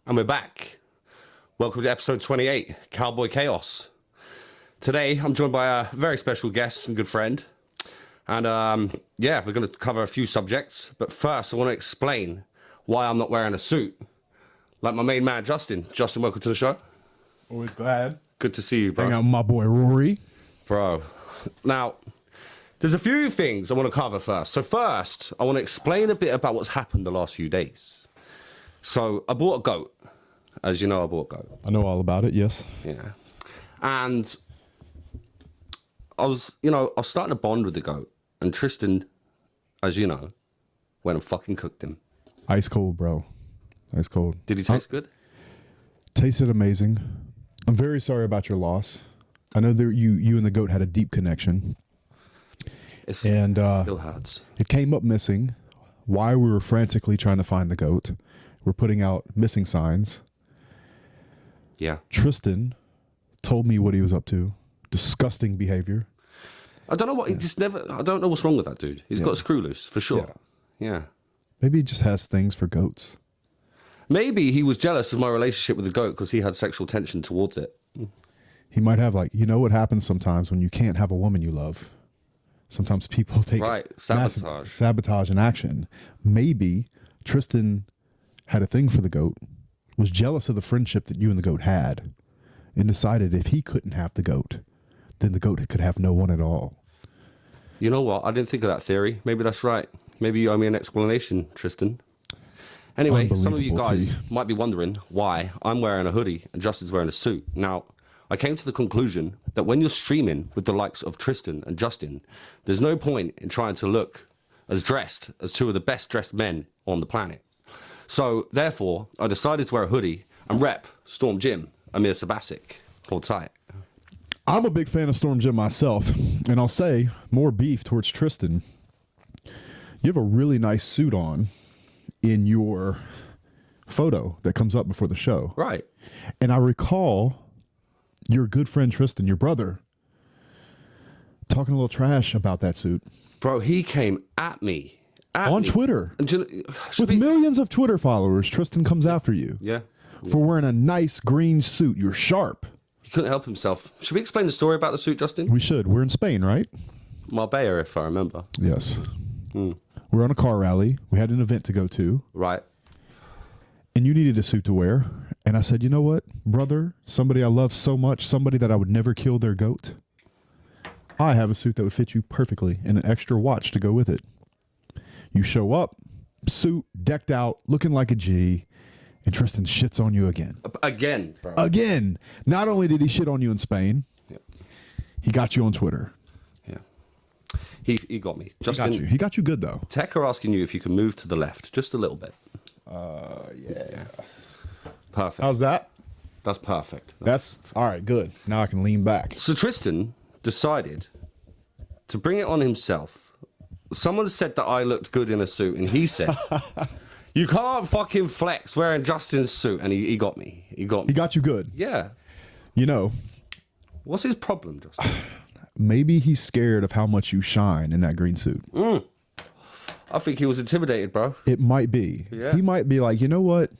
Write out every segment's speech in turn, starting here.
And we're back. Welcome to episode 28, Cowboy Chaos. Today, I'm joined by a very special guest and good friend. And yeah, we're going to cover a few subjects. But first, I want to explain why I'm not wearing a suit. Like my main man, Justin. Justin, welcome to the show. Always glad. Good to see you, bro. Hang out with my boy, Rory. Bro. Now, there's a few things I want to cover first. So first, I want to explain a bit about what's happened the last few days. So I bought a goat. As you know, I bought a goat. I know all about it, yes. Yeah. And I was starting to bond with the goat. And Tristan, as you know, went and fucking cooked him. Ice cold, bro. Ice cold. Did he taste good? Tasted amazing. I'm very sorry about your loss. I know that you and the goat had a deep connection. It still hurts. It came up missing. Why we were frantically trying to find the goat. We're putting out missing signs. Yeah. Tristan told me what he was up to. Disgusting behavior. I don't know what, I don't know what's wrong with that dude. He's got a screw loose, for sure. Yeah. Maybe he just has things for goats. Maybe he was jealous of my relationship with the goat because he had sexual tension towards it. He might have, like, you know what happens sometimes when you can't have a woman you love? Sometimes people take sabotage in action. Maybe Tristan had a thing for the goat, was jealous of the friendship that you and the goat had, and decided if he couldn't have the goat, then the goat could have no one at all. You know what? I didn't think of that theory. Maybe that's right. Maybe you owe me an explanation, Tristan. Anyway, some of you guys might be wondering why I'm wearing a hoodie and Justin's wearing a suit. Now, I came to the conclusion that when you're streaming with the likes of Tristan and Justin, there's no point in trying to look as dressed as two of the best dressed men on the planet. So, therefore, I decided to wear a hoodie and rep Storm Jim, Amir Sabasic. Hold tight. I'm a big fan of Storm Jim myself, and I'll say more beef towards Tristan. You have a really nice suit on in your photo that comes up before the show. Right. And I recall your good friend Tristan, your brother, talking a little trash about that suit. Bro, he came at me. On Twitter. With millions of Twitter followers, Tristan comes after you. Yeah. For wearing a nice green suit. You're sharp. He couldn't help himself. Should we explain the story about the suit, Justin? We should. We're in Spain, right? Marbella, if I remember. Yes. We're on a car rally. We had an event to go to. Right. And you needed a suit to wear. And I said, you know what, brother? Somebody I love so much, somebody that I would never kill their goat. I have a suit that would fit you perfectly and an extra watch to go with it. You show up, suit, decked out, looking like a G, and Tristan shits on you again. Again, bro. Again. Not only did he shit on you in Spain, he got you on Twitter. Yeah. He got me. Justin, He got you good, though. Tech are asking you if you can move to the left just a little bit. Yeah. Perfect. How's that? That's perfect. That's all right, good. Now I can lean back. So Tristan decided to bring it on himself. Someone said that I looked good in a suit, and he said, you can't fucking flex wearing Justin's suit. And he got me. He got me. He got you good. Yeah. You know. What's his problem, Justin? Maybe he's scared of how much you shine in that green suit. I think he was intimidated, bro. It might be. Yeah. He might be like, you know what?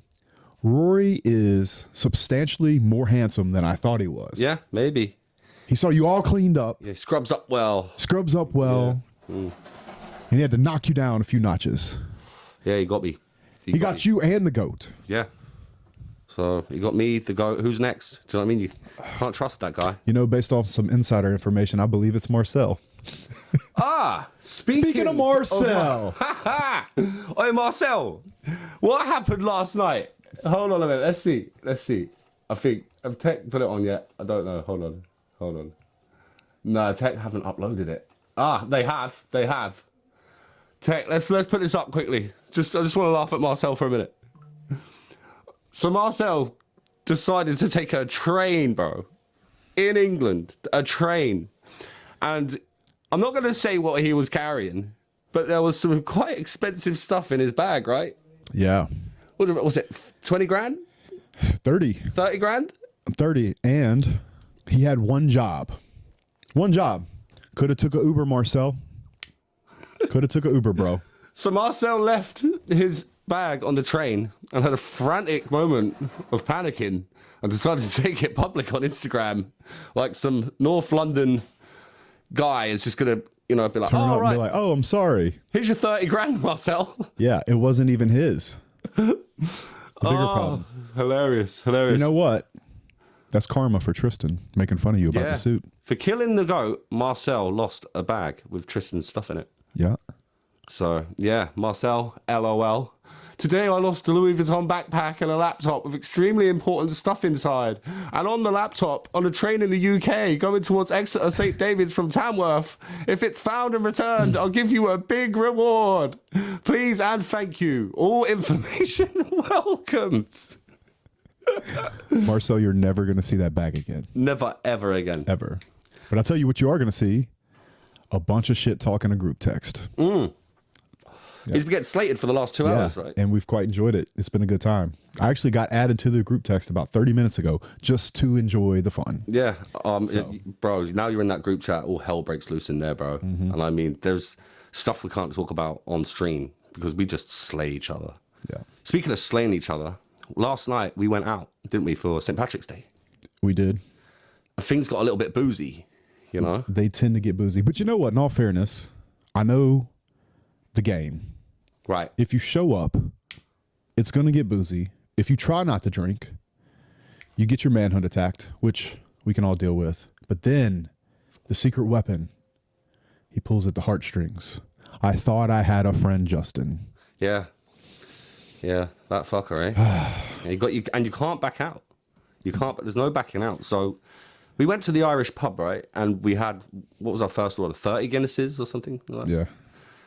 Rory is substantially more handsome than I thought he was. Yeah, maybe. He saw you all cleaned up. Yeah, scrubs up well. Scrubs up well. Yeah. And he had to knock you down a few notches. Yeah, he got me. He got you and the goat. Yeah. So he got me, the goat. Who's next? Do you know what I mean? You can't trust that guy. You know, based off some insider information, I believe it's Marcel. Speaking of Marcel. Hey, Marcel. What happened last night? Hold on a minute. Let's see. I think, have Tech put it on yet? I don't know. Hold on. No, Tech haven't uploaded it. They have. Tech, let's put this up quickly. I just want to laugh at Marcel for a minute. So Marcel decided to take a train, bro. In England, a train. And I'm not going to say what he was carrying, but there was some quite expensive stuff in his bag, right? Yeah. What was it, 20 grand? 30. 30 grand? 30. And he had one job. One job. Could have took a Uber, Marcel. Could have took a Uber, bro. So Marcel left his bag on the train and had a frantic moment of panicking and decided to take it public on Instagram. Like some North London guy is just going to, be like, Turn oh, up right. and be like, oh, I'm sorry. Here's your 30 grand, Marcel. Yeah, it wasn't even his. The bigger problem. Hilarious. You know what? That's karma for Tristan, making fun of you about the suit. For killing the goat, Marcel lost a bag with Tristan's stuff in it. Yeah. So, yeah, Marcel, LOL. Today I lost a Louis Vuitton backpack and a laptop with extremely important stuff inside. And on the laptop, on a train in the UK, going towards Exeter St. David's from Tamworth. If it's found and returned, I'll give you a big reward. Please and thank you. All information welcomed. Marcel, you're never going to see that bag again. Never, ever again. Ever. But I'll tell you what you are going to see. A bunch of shit talk in a group text. He's been getting slated for the last 2 hours, right? And we've quite enjoyed it. It's been a good time. I actually got added to the group text about 30 minutes ago just to enjoy the fun. Yeah. Bro, now you're in that group chat, all hell breaks loose in there, bro. And I mean, there's stuff we can't talk about on stream because we just slay each other. Yeah. Speaking of slaying each other, last night we went out, didn't we, for St. Patrick's Day? We did. Things got a little bit boozy, you know? They tend to get boozy. But you know what? In all fairness, I know the game. Right. If you show up, it's going to get boozy. If you try not to drink, you get your manhunt attacked, which we can all deal with. But then the secret weapon, he pulls at the heartstrings. I thought I had a friend, Justin. Yeah. Yeah, that fucker, eh? And you can't back out. You can't, there's no backing out. So we went to the Irish pub, right? And we had, what was our first order? 30 Guinnesses or something like that? Yeah.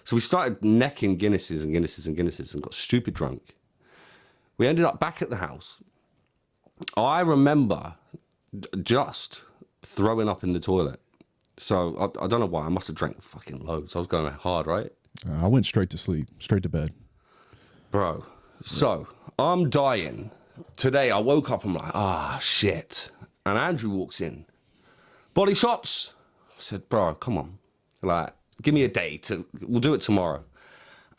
So we started necking Guinnesses and Guinnesses and Guinnesses and got stupid drunk. We ended up back at the house. I remember just throwing up in the toilet. So I don't know why. I must have drank fucking loads. I was going hard, right? I went straight to sleep, straight to bed. Bro, so I'm dying. Today I woke up, I'm like, shit. And Andrew walks in. Body shots? I said, bro, come on. Like, give me a day. We'll do it tomorrow.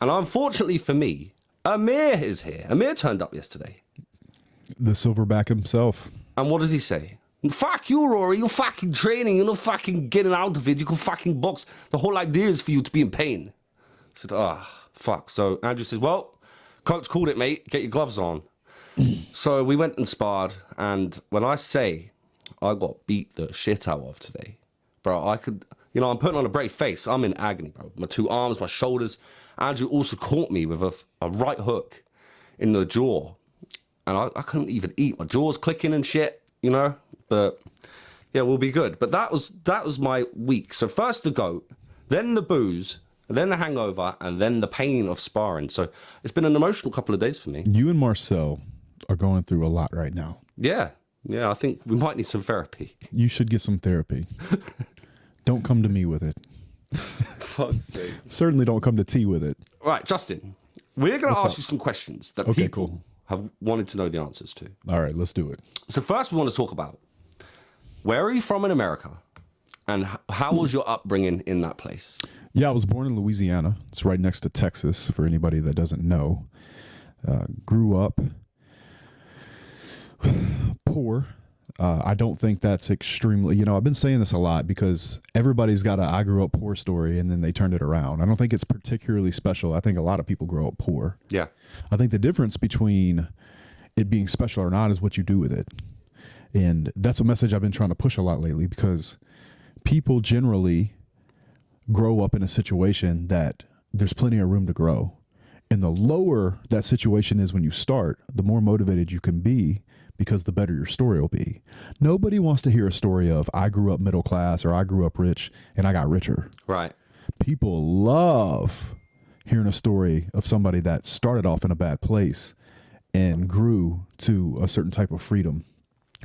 And unfortunately for me, Amir is here. Amir turned up yesterday. The silverback himself. And what does he say? Fuck you, Rory. You're fucking training. You're not fucking getting out of it. You can fucking box. The whole idea is for you to be in pain. I said, fuck. So Andrew says, well, coach called it, mate. Get your gloves on. So we went and sparred. And when I say I got beat the shit out of today, bro, I could, I'm putting on a brave face. I'm in agony, bro. My two arms, my shoulders. Andrew also caught me with a right hook in the jaw. And I couldn't even eat. My jaw's clicking and shit, But yeah, we'll be good. But that was my week. So first the goat, then the booze, then the hangover, and then the pain of sparring. So it's been an emotional couple of days for me. You and Marcel are going through a lot right now. Yeah. Yeah, I think we might need some therapy. You should get some therapy. Don't come to me with it. Fuck's sake. Certainly don't come to T with it. Right, Justin, we're going to ask you some questions that people have wanted to know the answers to. All right, let's do it. So first we want to talk about, where are you from in America? And how was your upbringing in that place? Yeah, I was born in Louisiana. It's right next to Texas, for anybody that doesn't know. Grew up poor. I don't think that's extremely, I've been saying this a lot because everybody's got a I grew up poor story and then they turned it around. I don't think it's particularly special. I think a lot of people grow up poor. Yeah. I think the difference between it being special or not is what you do with it. And that's a message I've been trying to push a lot lately because people generally grow up in a situation that there's plenty of room to grow. And the lower that situation is when you start, the more motivated you can be because the better your story will be. Nobody wants to hear a story of I grew up middle class or I grew up rich and I got richer. Right. People love hearing a story of somebody that started off in a bad place and grew to a certain type of freedom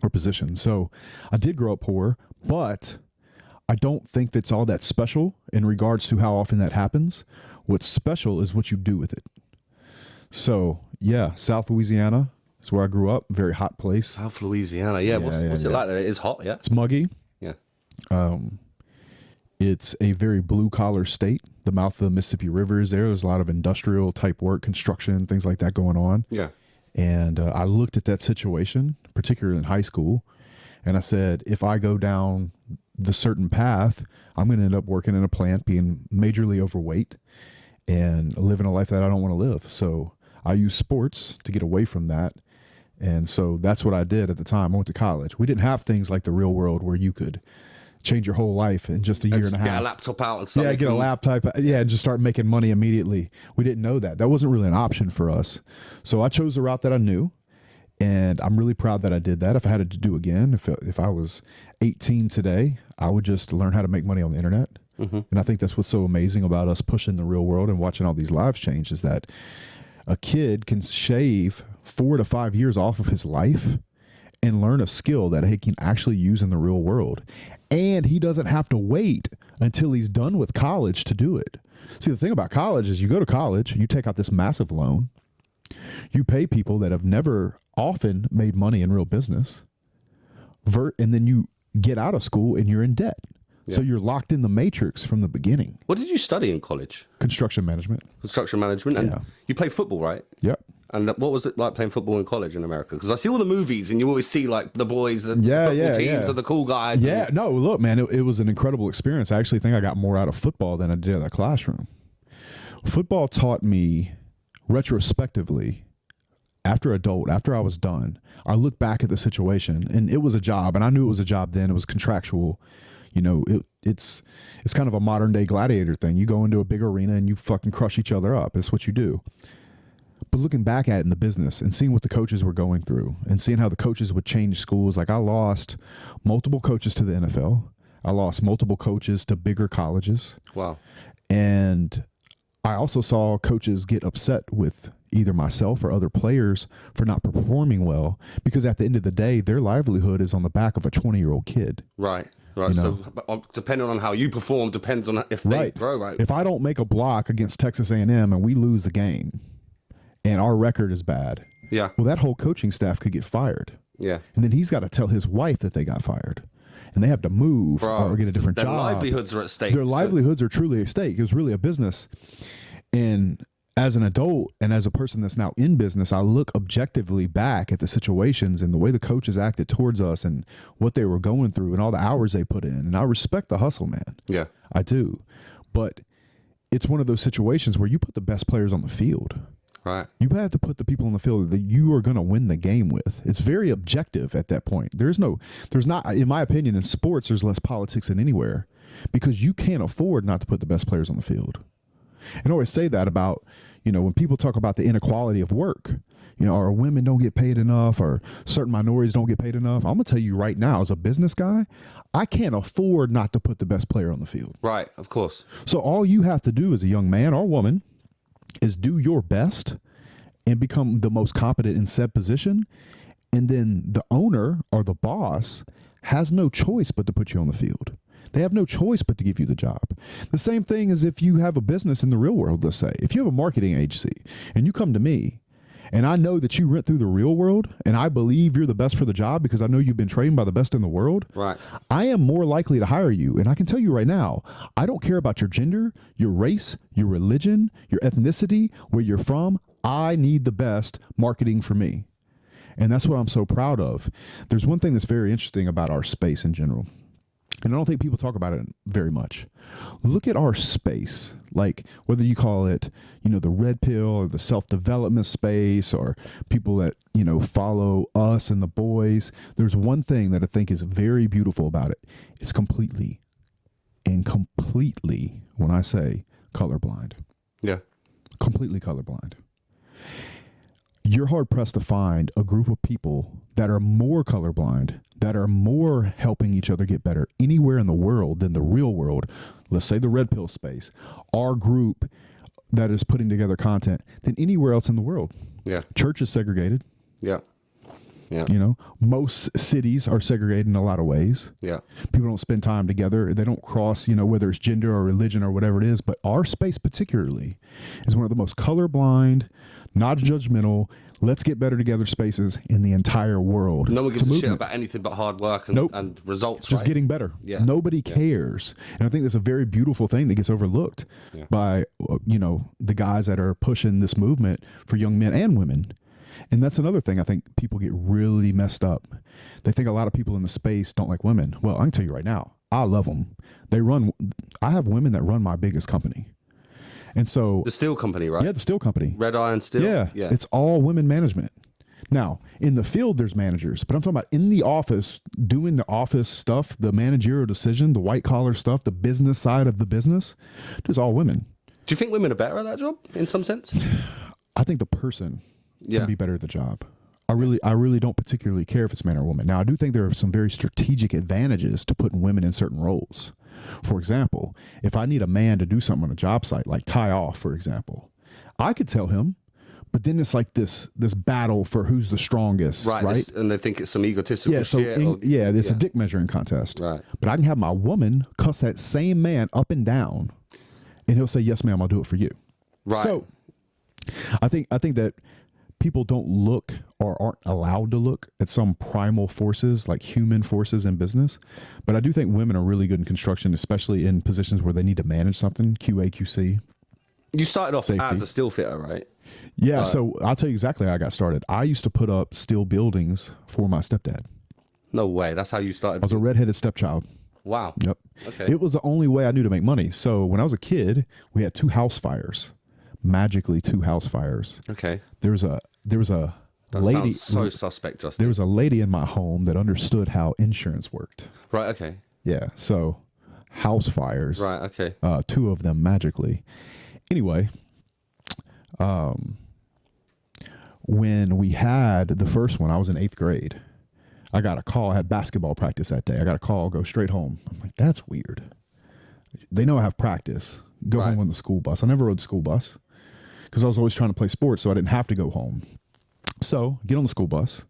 or position. So I did grow up poor, but I don't think that's all that special in regards to how often that happens. What's special is what you do with it. So yeah, South Louisiana is where I grew up. Very hot place. South Louisiana. Yeah. What's it like there? It is hot. Yeah. It's muggy. Yeah. It's a very blue collar state. The mouth of the Mississippi River is there. There's a lot of industrial type work, construction, things like that going on. Yeah. And I looked at that situation, particularly in high school, and I said, if I go down the certain path, I'm going to end up working in a plant, being majorly overweight, and living a life that I don't want to live. So I use sports to get away from that. And so that's what I did at the time. I went to college. We didn't have things like the real world where you could change your whole life in just a year and a half. Get a laptop out and stuff. Yeah, get a laptop. Yeah, and just start making money immediately. We didn't know that. That wasn't really an option for us. So I chose the route that I knew. And I'm really proud that I did that. If I had it to do again, if I was 18 today, I would just learn how to make money on the internet. Mm-hmm. And I think that's what's so amazing about us pushing the real world and watching all these lives change is that a kid can shave 4 to 5 years off of his life and learn a skill that he can actually use in the real world. And he doesn't have to wait until he's done with college to do it. See, the thing about college is you go to college, you take out this massive loan, you pay people that have never often made money in real business, and then you get out of school and you're in debt. Yeah. So you're locked in the matrix from the beginning. What did you study in college? Construction management. Construction management. And you play football, right? Yep. And what was it like playing football in college in America? Because I see all the movies and you always see like the boys, the football teams are the cool guys. Yeah, no, look, man, it was an incredible experience. I actually think I got more out of football than I did in the classroom. Football taught me retrospectively, after I was done, I looked back at the situation and it was a job, and I knew it was a job then. It was contractual. You know, it's kind of a modern day gladiator thing. You go into a big arena and you fucking crush each other up. It's what you do. But looking back at it in the business and seeing what the coaches were going through and seeing how the coaches would change schools, like I lost multiple coaches to the NFL. I lost multiple coaches to bigger colleges. Wow. And I also saw coaches get upset with either myself or other players for not performing well, because at the end of the day, their livelihood is on the back of a 20-year-old kid. Right. Right. You know? So depending on how you perform depends on if they grow, right? If I don't make a block against Texas A&M and we lose the game and our record is bad, yeah, well, that whole coaching staff could get fired. Yeah. And then he's got to tell his wife that they got fired. And they have to move or get a different job. Their livelihoods are at stake. Their livelihoods are truly at stake. It was really a business. And as an adult and as a person that's now in business, I look objectively back at the situations and the way the coaches acted towards us and what they were going through and all the hours they put in. And I respect the hustle, man. Yeah. I do. But it's one of those situations where you put the best players on the field. Right. You have to put the people on the field that you are going to win the game with. It's very objective at that point. There's not, in my opinion, in sports, there's less politics than anywhere, because you can't afford not to put the best players on the field. And I always say that about, when people talk about the inequality of work, or women don't get paid enough or certain minorities don't get paid enough. I'm going to tell you right now, as a business guy, I can't afford not to put the best player on the field. Right. Of course. So all you have to do as a young man or woman is do your best and become the most competent in said position. And then the owner or the boss has no choice but to put you on the field. They have no choice but to give you the job. The same thing as if you have a business in the real world, let's say. If you have a marketing agency and you come to me and I know that you went through the real world and I believe you're the best for the job because I know you've been trained by the best in the world, right? I am more likely to hire you. And I can tell you right now, I don't care about your gender, your race, your religion, your ethnicity, where you're from. I need the best marketing for me. And that's what I'm so proud of. There's one thing that's very interesting about our space in general. And I don't think people talk about it very much. Look at our space, like whether you call it, the red pill or the self-development space or people that, follow us and the boys. There's one thing that I think is very beautiful about it. It's completely, when I say colorblind. Yeah. Completely colorblind. You're hard pressed to find a group of people that are more colorblind, that are more helping each other get better anywhere in the world than the real world. Let's say the red pill space, our group that is putting together content than anywhere else in the world. Yeah. Church is segregated. Yeah. Yeah. Most cities are segregated in a lot of ways. Yeah. People don't spend time together. They don't cross, whether it's gender or religion or whatever it is. But our space particularly is one of the most colorblind, not judgmental, let's get better together spaces in the entire world. No one gives a shit about anything but hard work and results. Just getting better. Yeah. Nobody cares. And I think that's a very beautiful thing that gets overlooked by, the guys that are pushing this movement for young men and women. And that's another thing I think people get really messed up. They think a lot of people in the space don't like women. Well, I can tell you right now, I love them. I have women that run my biggest company. And so the steel company, right? Yeah, the steel company. Red Iron Steel. Yeah. It's all women management. Now, in the field, there's managers, but I'm talking about in the office, doing the office stuff, the managerial decision, the white collar stuff, the business side of the business, there's all women. Do you think women are better at that job in some sense? I think the person can be better at the job. I really don't particularly care if it's man or woman. Now, I do think there are some very strategic advantages to putting women in certain roles. For example, if I need a man to do something on a job site, like tie off, for example, I could tell him, but then it's like this battle for who's the strongest, right? And they think it's some egotistical shit. It's a dick measuring contest. Right. But I can have my woman cuss that same man up and down, and he'll say, "Yes, ma'am, I'll do it for you." Right. So, I think that people don't look or aren't allowed to look at some primal forces like human forces in business. But I do think women are really good in construction, especially in positions where they need to manage something, QA, QC. You started off as a steel fitter, right? Yeah. So I'll tell you exactly how I got started. I used to put up steel buildings for my stepdad. No way. That's how you started. I was a redheaded stepchild. Wow. Yep. Okay. It was the only way I knew to make money. So when I was a kid, we had 2 house fires. Magically 2 house fires. Okay. There was a that lady. So suspect, Justin. There was a lady in my home that understood how insurance worked. Right. Okay. Yeah. So house fires. Right. Okay. 2 of them magically. Anyway, when we had the first one, I was in 8th grade. I got a call. I had basketball practice that day. I got a call. Go straight home. I'm like, that's weird. They know I have practice. go home on the school bus. I never rode the school bus because I was always trying to play sports, so I didn't have to go home. So get on the school bus,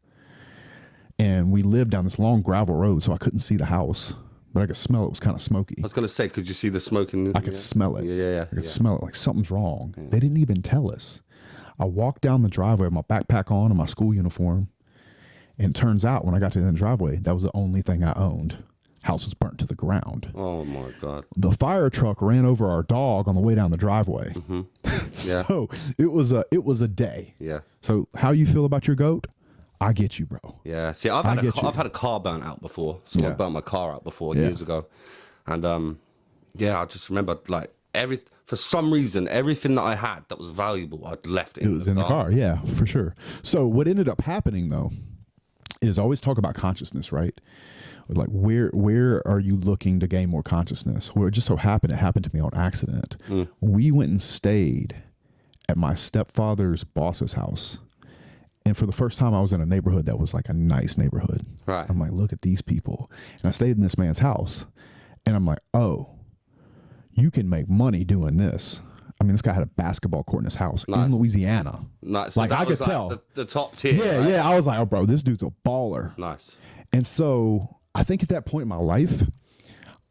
and we lived down this long gravel road, so I couldn't see the house, but I could smell it was kind of smoky. I was going to say, could you see the smoke in the... I could smell it. Yeah. I could smell it like something's wrong. Yeah. They didn't even tell us. I walked down the driveway with my backpack on and my school uniform, and it turns out when I got to the end of the driveway, that was the only thing I owned. House was burnt to the ground. Oh my God. The fire truck ran over our dog on the way down the driveway. Mm-hmm. Yeah. So it was a day. Yeah. So how you feel about your goat? I get you, bro. Yeah. See, I've had a car burnt out before. Someone burnt my car out before years ago. And I just remember like for some reason, everything that I had that was valuable, I'd left it. It was in the car. Yeah, for sure. So what ended up happening though is always talk about consciousness, right? Like where are you looking to gain more consciousness? Well, it just so happened, it happened to me on accident. We went and stayed at my stepfather's boss's house. And for the first time I was in a neighborhood that was like a nice neighborhood. Right. I'm like, look at these people. And I stayed in this man's house and I'm like, oh, you can make money doing this. I mean, this guy had a basketball court in his house in Louisiana. Nice. So like I could tell. The top tier. Yeah, right? yeah. I was like, oh, bro, this dude's a baller. Nice. And so I think at that point in my life,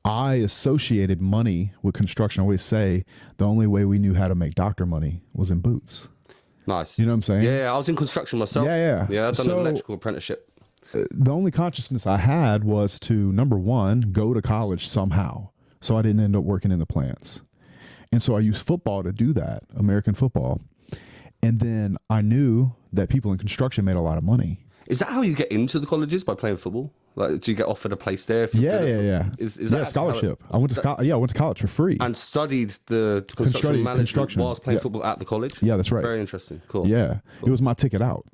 I associated money with construction. I always say the only way we knew how to make doctor money was in boots. Nice. You know what I'm saying? Yeah, I was in construction myself. Yeah, I've done an electrical apprenticeship. The only consciousness I had was to, number one, go to college somehow. So I didn't end up working in the plants. And so I used football to do that, American football. And then I knew that people in construction made a lot of money. Is that how you get into the colleges, by playing football? Like, do you get offered a place there? Yeah. Is that scholarship? I went to college for free and studied the construction management whilst playing football at the college. Yeah, that's right. Very interesting. Cool. Yeah, cool. It was my ticket out,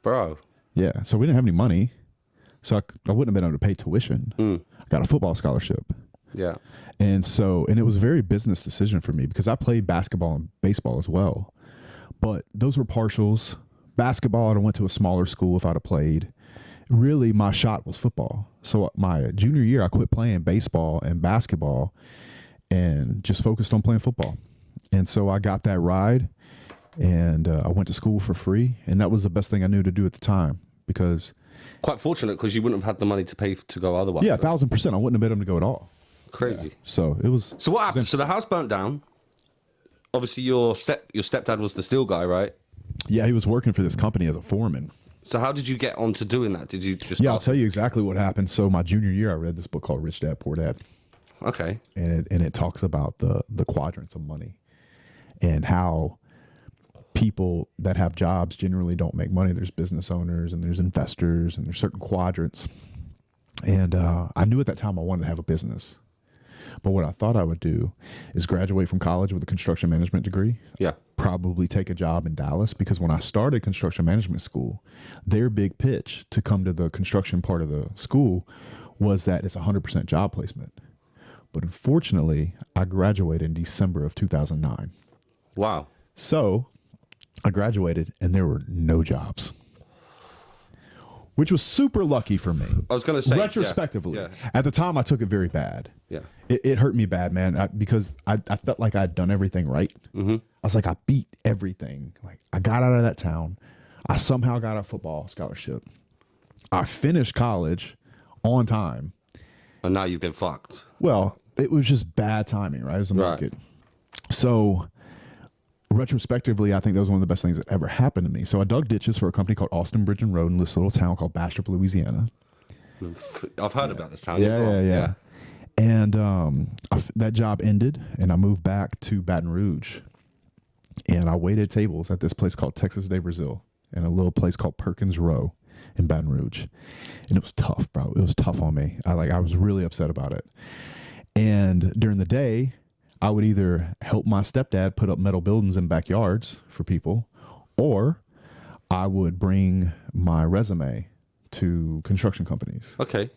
bro. Yeah, so we didn't have any money, so I wouldn't have been able to pay tuition. I got a football scholarship. Yeah, and it was a very business decision for me because I played basketball and baseball as well, but those were partials. Basketball, I'd have went to a smaller school if I'd have played. Really, my shot was football. So my junior year, I quit playing baseball and basketball and just focused on playing football. And so I got that ride, and I went to school for free. And that was the best thing I knew to do at the time because... Quite fortunate because you wouldn't have had the money to pay to go otherwise. Yeah, 1,000%. I wouldn't have been able to go at all. Crazy. Yeah. So it was... So what happened? So the house burnt down. Obviously, your stepdad was the steel guy, right? Yeah, he was working for this company as a foreman. So how did you get on to doing that? Did you just... Yeah, I'll tell you exactly what happened. So my junior year, I read this book called Rich Dad, Poor Dad. Okay. And it talks about the quadrants of money and how people that have jobs generally don't make money. There's business owners and there's investors and there's certain quadrants. And I knew at that time I wanted to have a business. But what I thought I would do is graduate from college with a construction management degree. Yeah. Probably take a job in Dallas because when I started construction management school, their big pitch to come to the construction part of the school was that it's 100% job placement. But unfortunately, I graduated in December of 2009. Wow. So I graduated and there were no jobs, which was super lucky for me. I was going to say, retrospectively, at the time I took it very bad. Yeah, it hurt me bad, man, because I felt like I'd done everything right. I was like, I beat everything. Like I got out of that town. I somehow got a football scholarship. I finished college on time. And now you've been fucked. Well, it was just bad timing, right? It was a market. So retrospectively, I think that was one of the best things that ever happened to me. So I dug ditches for a company called Austin Bridge and Road in this little town called Bastrop, Louisiana. I've heard about this town. Yeah. And that job ended, and I moved back to Baton Rouge. And I waited tables at this place called Texas de Brazil and a little place called Perkins Row in Baton Rouge. And it was tough, bro. It was tough on me. I was really upset about it. And during the day, I would either help my stepdad put up metal buildings in backyards for people, or I would bring my resume to construction companies. Okay.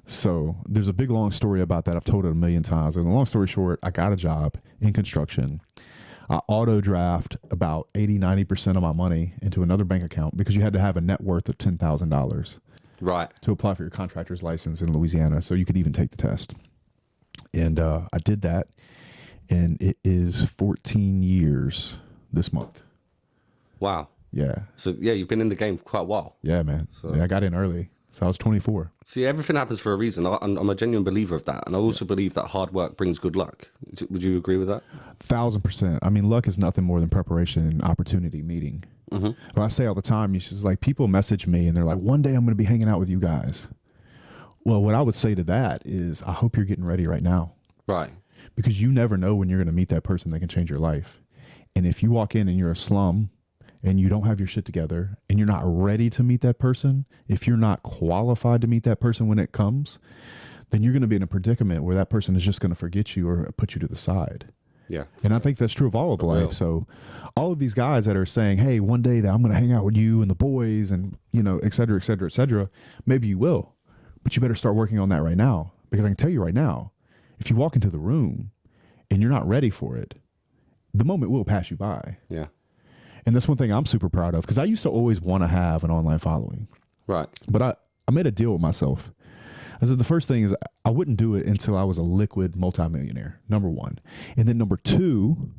So there's a big, long story about that. I've told it a million times. And the long story short, I got a job in construction. I auto draft about 80-90% of my money into another bank account because you had to have a net worth of $10,000 to apply for your contractor's license in Louisiana. So you could even take the test. And I did that. and it is 14 years this month. Wow. Yeah. So yeah, you've been in the game for quite a while. Yeah, man. So yeah, I got in early. So I was 24. See, everything happens for a reason. I'm a genuine believer of that. And I also believe that hard work brings good luck. Would you agree with that? 1,000%. I mean, luck is nothing more than preparation and opportunity meeting. What I say all the time, it's just like people message me and they're like, one day I'm going to be hanging out with you guys. Well, what I would say to that is I hope you're getting ready right now. Right. Because you never know when you're going to meet that person that can change your life. And if you walk in and you're a slum and you don't have your shit together and you're not ready to meet that person, if you're not qualified to meet that person when it comes, then you're going to be in a predicament where that person is just going to forget you or put you to the side. Yeah. And I think that's true of all of life. So all of these guys that are saying, hey, one day that I'm going to hang out with you and the boys and, you know, et cetera, et cetera, et cetera, maybe you will, but you better start working on that right now. Because I can tell you right now, if you walk into the room and you're not ready for it, the moment will pass you by. Yeah. And that's one thing I'm super proud of, because I used to always want to have an online following. Right. But I made a deal with myself. I said the first thing is I wouldn't do it until I was a liquid multimillionaire, number one. And then number two,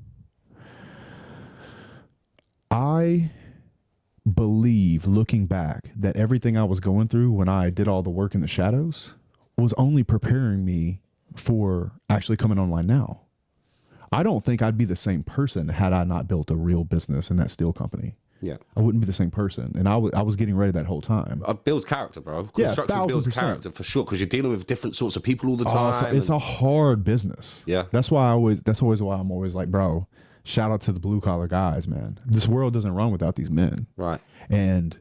I believe, looking back, that everything I was going through when I did all the work in the shadows was only preparing me for actually coming online now. I don't think I'd be the same person had I not built a real business in that steel company. Yeah. I wouldn't be the same person. And I was getting ready that whole time. It builds character, bro. Construction 1,000%. Builds 1,000%. character for sure, because you're dealing with different sorts of people all the time. It's a hard business. Yeah. That's why I'm always like, bro, shout out to the blue collar guys, man. This world doesn't run without these men. Right. And,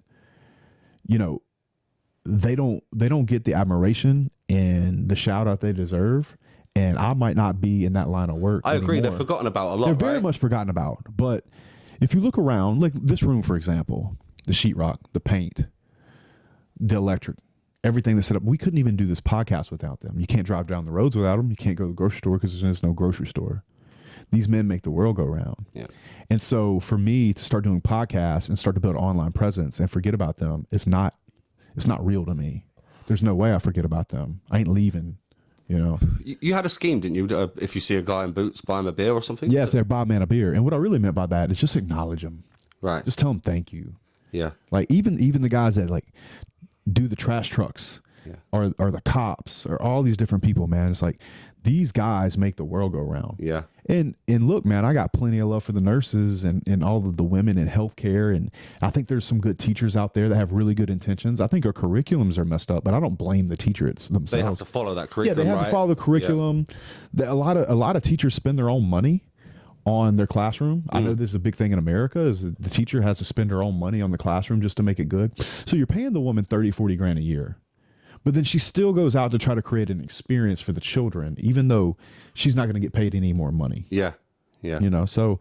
you know, they don't get the admiration and the shout out they deserve. And I might not be in that line of work. I agree. Anymore. They're forgotten about a lot. They're very much forgotten about. But if you look around, like this room, for example, the sheetrock, the paint, the electric, everything that's set up, we couldn't even do this podcast without them. You can't drive down the roads without them. You can't go to the grocery store because there's no grocery store. These men make the world go round. Yeah. And so for me to start doing podcasts and start to build online presence and forget about them, it's not real to me. There's no way I forget about them. I ain't leaving. You know, you had a scheme, didn't you? If you see a guy in boots, buy him a beer or something. Yes, they're buy man a beer. And what I really meant by that is just acknowledge them. Right. Just tell them thank you. Yeah. Like even the guys that like do the trash trucks, or the cops, or all these different people, man. It's like these guys make the world go round. Yeah. And look, man, I got plenty of love for the nurses and all of the women in healthcare. And I think there's some good teachers out there that have really good intentions. I think our curriculums are messed up, but I don't blame the teachers themselves. They have to follow that curriculum. Yeah, they have to follow the curriculum. Yeah. A lot of teachers spend their own money on their classroom. I know this is a big thing in America, is that the teacher has to spend her own money on the classroom just to make it good. So you're paying the woman 30, 40 grand a year. But then she still goes out to try to create an experience for the children, even though she's not going to get paid any more money. Yeah. Yeah. You know, so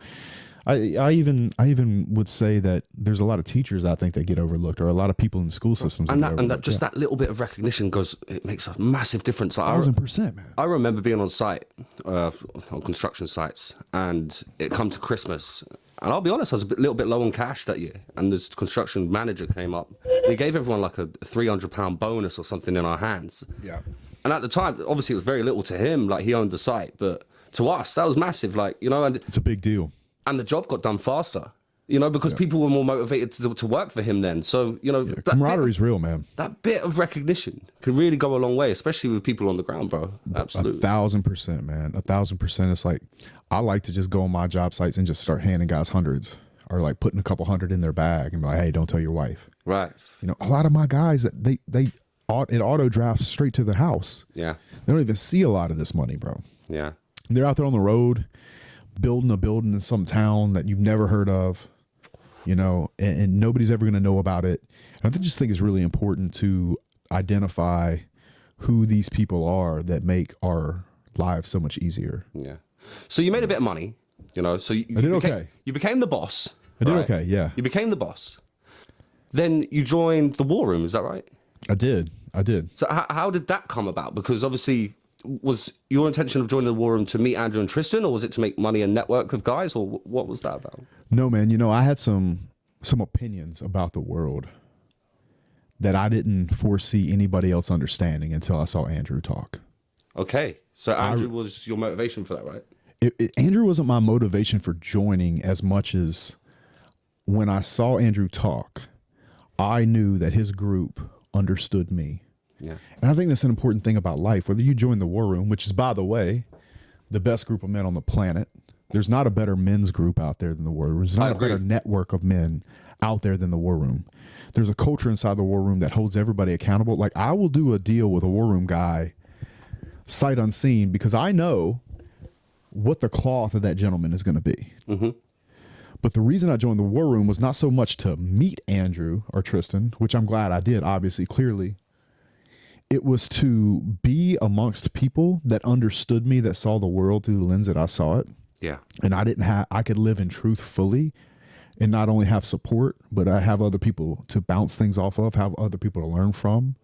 I even would say that there's a lot of teachers I think that get overlooked, or a lot of people in the school systems. And that little bit of recognition it makes a massive difference. Like 1,000%, man. I remember being on site, on construction sites, and it come to Christmas. And I'll be honest, I was a little bit low on cash that year. And this construction manager came up. He gave everyone like a £300 bonus or something in our hands. Yeah. And at the time, obviously, it was very little to him. Like, he owned the site. But to us, that was massive. Like, you know, and it's a big deal. And the job got done faster, you know, because people were more motivated to work for him then. So, you know, camaraderie's real, man. That bit of recognition can really go a long way, especially with people on the ground, bro. Absolutely. 1,000%, man. 1,000%. It's like, I like to just go on my job sites and just start handing guys hundreds, or like putting a couple hundred in their bag and be like, hey, don't tell your wife. Right. You know, a lot of my guys, it auto drafts straight to the house. Yeah. They don't even see a lot of this money, bro. Yeah. They're out there on the road building a building in some town that you've never heard of, you know, and nobody's ever going to know about it. And I just think it's really important to identify who these people are that make our lives so much easier. Yeah. So you made a bit of money, you know, so you became the boss. I did okay, yeah. You became the boss. Then you joined the War Room, is that right? I did. So how did that come about? Because obviously, was your intention of joining the War Room to meet Andrew and Tristan, or was it to make money and network with guys, or what was that about? No, man, you know, I had some opinions about the world that I didn't foresee anybody else understanding until I saw Andrew talk. Okay. So Andrew was your motivation for that, right? Andrew wasn't my motivation for joining as much as when I saw Andrew talk, I knew that his group understood me. Yeah. And I think that's an important thing about life, whether you join the War Room, which is, by the way, the best group of men on the planet. There's not a better men's group out there than the War Room. There's not a better network of men out there than the War Room. There's a culture inside the War Room that holds everybody accountable. Like, I will do a deal with a War Room guy sight unseen because I know what the cloth of that gentleman is going to be. Mm-hmm. But the reason I joined the War Room was not so much to meet Andrew or Tristan, which I'm glad I did, obviously, clearly. It was to be amongst people that understood me, that saw the world through the lens that I saw it. Yeah. And I could live in truth fully and not only have support, but I have other people to bounce things off of, have other people to learn from.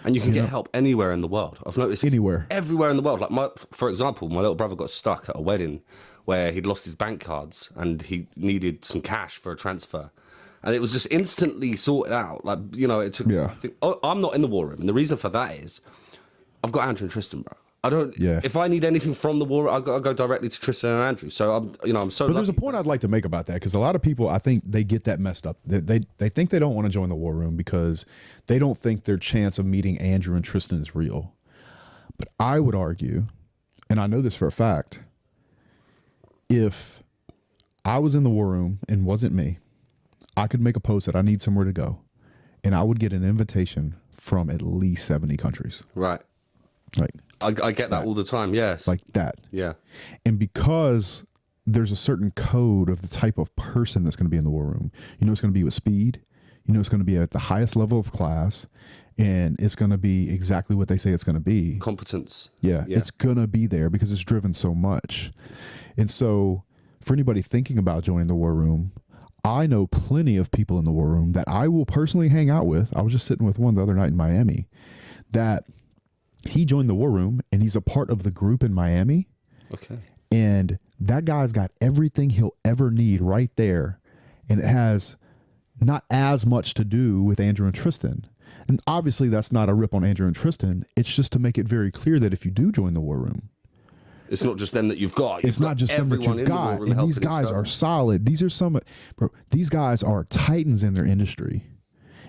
And you can get help anywhere in the world. I've noticed everywhere in the world. Like, for example, my little brother got stuck at a wedding where he'd lost his bank cards and he needed some cash for a transfer. And it was just instantly sorted out. Like, you know, it took, I'm not in the War Room. And the reason for that is I've got Andrew and Tristan, bro. I don't. Yeah. If I need anything from the War, I go directly to Tristan and Andrew. So I'm so. But there's a point I'd like to make about that, because a lot of people, I think they get that messed up. They think they don't want to join the War Room because they don't think their chance of meeting Andrew and Tristan is real. But I would argue, and I know this for a fact, if I was in the War Room and wasn't me, I could make a post that I need somewhere to go, and I would get an invitation from at least 70 countries. Right. Like, I get that all the time, yes. Like that. Yeah. And because there's a certain code of the type of person that's going to be in the War Room, you know, it's going to be with speed, you know, it's going to be at the highest level of class, and it's going to be exactly what they say it's going to be. Competence. Yeah. It's going to be there because it's driven so much. And so for anybody thinking about joining the War Room, I know plenty of people in the War Room that I will personally hang out with. I was just sitting with one the other night in Miami that he joined the War Room and he's a part of the group in Miami. Okay. And that guy's got everything he'll ever need right there. And it has not as much to do with Andrew and Tristan. And obviously that's not a rip on Andrew and Tristan. It's just to make it very clear that if you do join the War Room, it's not just them that you've got. It's not just them that you've got. And these guys are solid. These are some, bro, these guys are titans in their industry.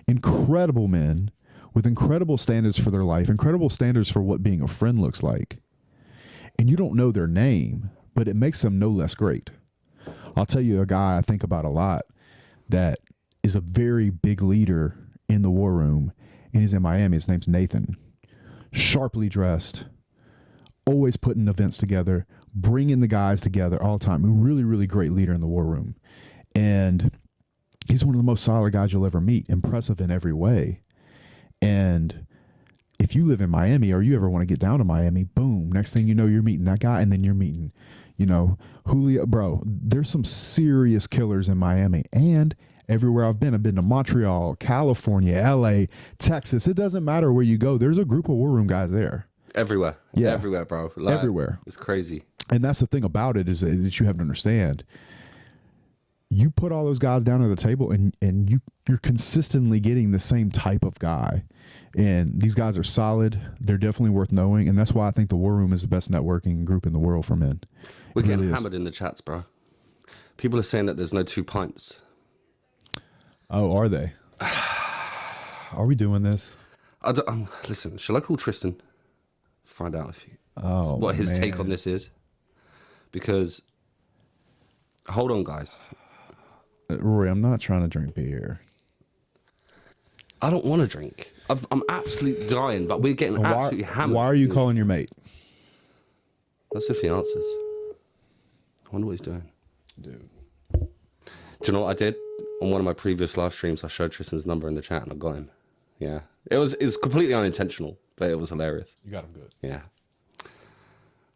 Incredible men with incredible standards for their life, incredible standards for what being a friend looks like. And you don't know their name, but it makes them no less great. I'll tell you a guy I think about a lot that is a very big leader in the War Room, and he's in Miami. His name's Nathan. Sharply dressed, always putting events together, bringing the guys together all the time. A really, really great leader in the War Room. And he's one of the most solid guys you'll ever meet, impressive in every way. And if you live in Miami or you ever want to get down to Miami, boom, next thing you know, you're meeting that guy, and then you're meeting, you know, Julio. Bro, there's some serious killers in Miami. And everywhere I've been to Montreal, California, LA, Texas. It doesn't matter where you go. There's a group of War Room guys there. Everywhere. Yeah. Everywhere, bro. Like, everywhere. It's crazy. And that's the thing about it, is that you have to understand. You put all those guys down at the table and you're consistently getting the same type of guy. And these guys are solid. They're definitely worth knowing. And that's why I think the War Room is the best networking group in the world for men. We're getting hammered in the chats, bro. People are saying that there's no 2 pints. Oh, are they? Are we doing this? Listen, shall I call Tristan? Find out if what his take on this is. Because, hold on, guys. Rory, I'm not trying to drink beer. I don't want to drink. I'm absolutely dying, but we're getting absolutely hammered. Why are you calling your mate? Let's see if he answers. I wonder what he's doing. Dude. Do you know what I did? On one of my previous live streams, I showed Tristan's number in the chat and I got him. Yeah. It's completely unintentional, but it was hilarious. You got him good. Yeah.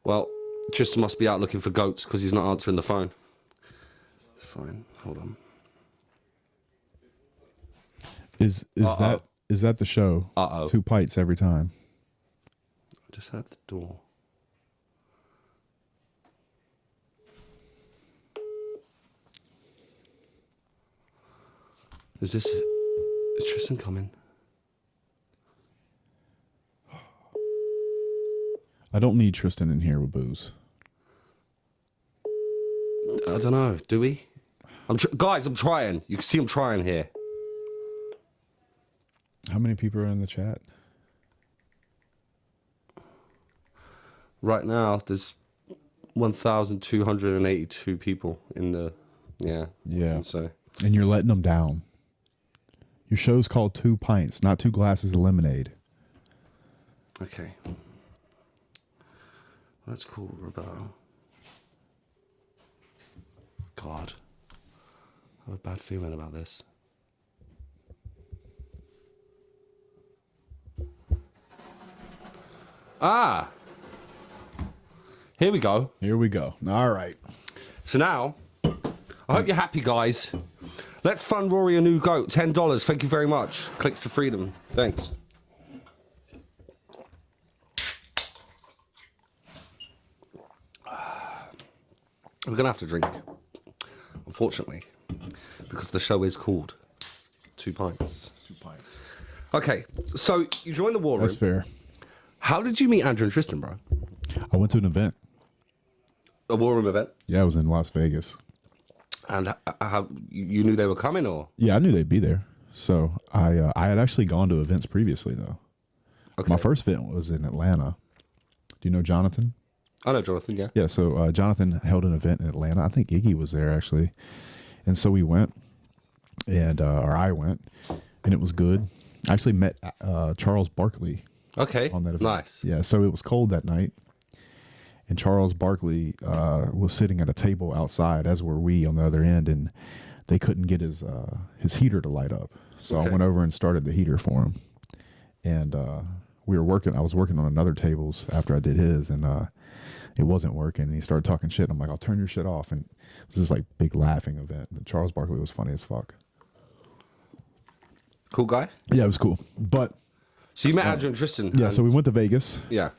Well, Tristan must be out looking for goats because he's not answering the phone. It's fine. Hold on. Is that the show? 2 pints every time. I just heard the door. Is Tristan coming? I don't need Tristan in here with booze. I don't know. Do we? Guys, I'm trying. You can see I'm trying here. How many people are in the chat? Right now, there's 1,282 people in the... Yeah. So. And you're letting them down. Your show's called 2 Pints, not 2 glasses of lemonade. Okay. That's cool, Roberto. God. I have a bad feeling about this. Ah! Here we go. Here we go. All right. So now, I hope you're happy, guys. Let's fund Rory a new goat. $10. Thank you very much. Clicks to freedom. Thanks. We're going to have to drink, unfortunately, because the show is called 2 Pints. 2 Pints. Okay, so you joined the war room. That's fair. How did you meet Andrew and Tristan, bro? I went to an event. A war room event? Yeah, I was in Las Vegas. And how you knew they were coming, or? Yeah, I knew they'd be there. So I had actually gone to events previously, though. Okay. My first event was in Atlanta. Do you know Jonathan? I know Jonathan, yeah. Yeah, so Jonathan held an event in Atlanta. I think Iggy was there, actually. And so we went, and or I went, and it was good. I actually met Charles Barkley. Okay, on that event. Nice. Yeah, so it was cold that night, and Charles Barkley was sitting at a table outside, as were we on the other end, and they couldn't get his heater to light up. So I went over and started the heater for him, and we were working. I was working on another tables after I did his, and it wasn't working. And he started talking shit. I'm like, I'll turn your shit off. And it was this like big laughing event. And Charles Barkley was funny as fuck. Cool guy? Yeah, it was cool. But so you met Andrew and Tristan? Yeah, so we went to Vegas. Yeah.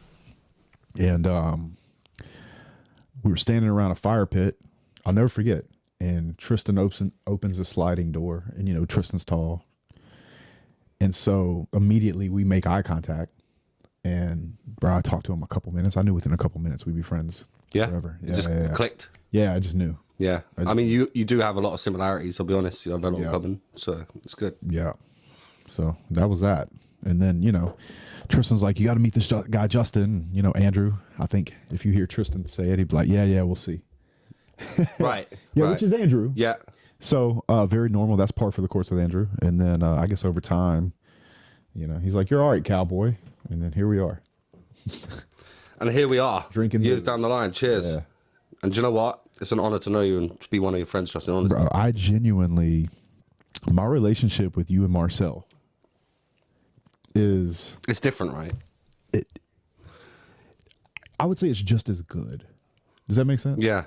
And we were standing around a fire pit. I'll never forget. And Tristan opens a sliding door. And, you know, Tristan's tall. And so immediately we make eye contact. And, bro, I talked to him a couple minutes. I knew within a couple minutes we'd be friends. Yeah? Forever. Yeah, just clicked? Yeah, I just knew. Yeah. I mean, you do have a lot of similarities, I'll be honest. You have a lot in common. So it's good. Yeah. So that was that. And then, you know, Tristan's like, you got to meet this guy, Justin. You know, Andrew. I think if you hear Tristan say it, he'd be like, yeah, we'll see. Right. Yeah, right. which is Andrew. Yeah. So very normal. That's par for the course with Andrew. And then I guess over time, you know, he's like, you're all right, cowboy. And then here we are. And here we are. Drinking years down the line. Cheers. Yeah. And do you know what? It's an honor to know you and to be one of your friends, Justin. Honestly. Bro, I genuinely, my relationship with you and Marcel is... It's different, right? I would say it's just as good. Does that make sense? Yeah.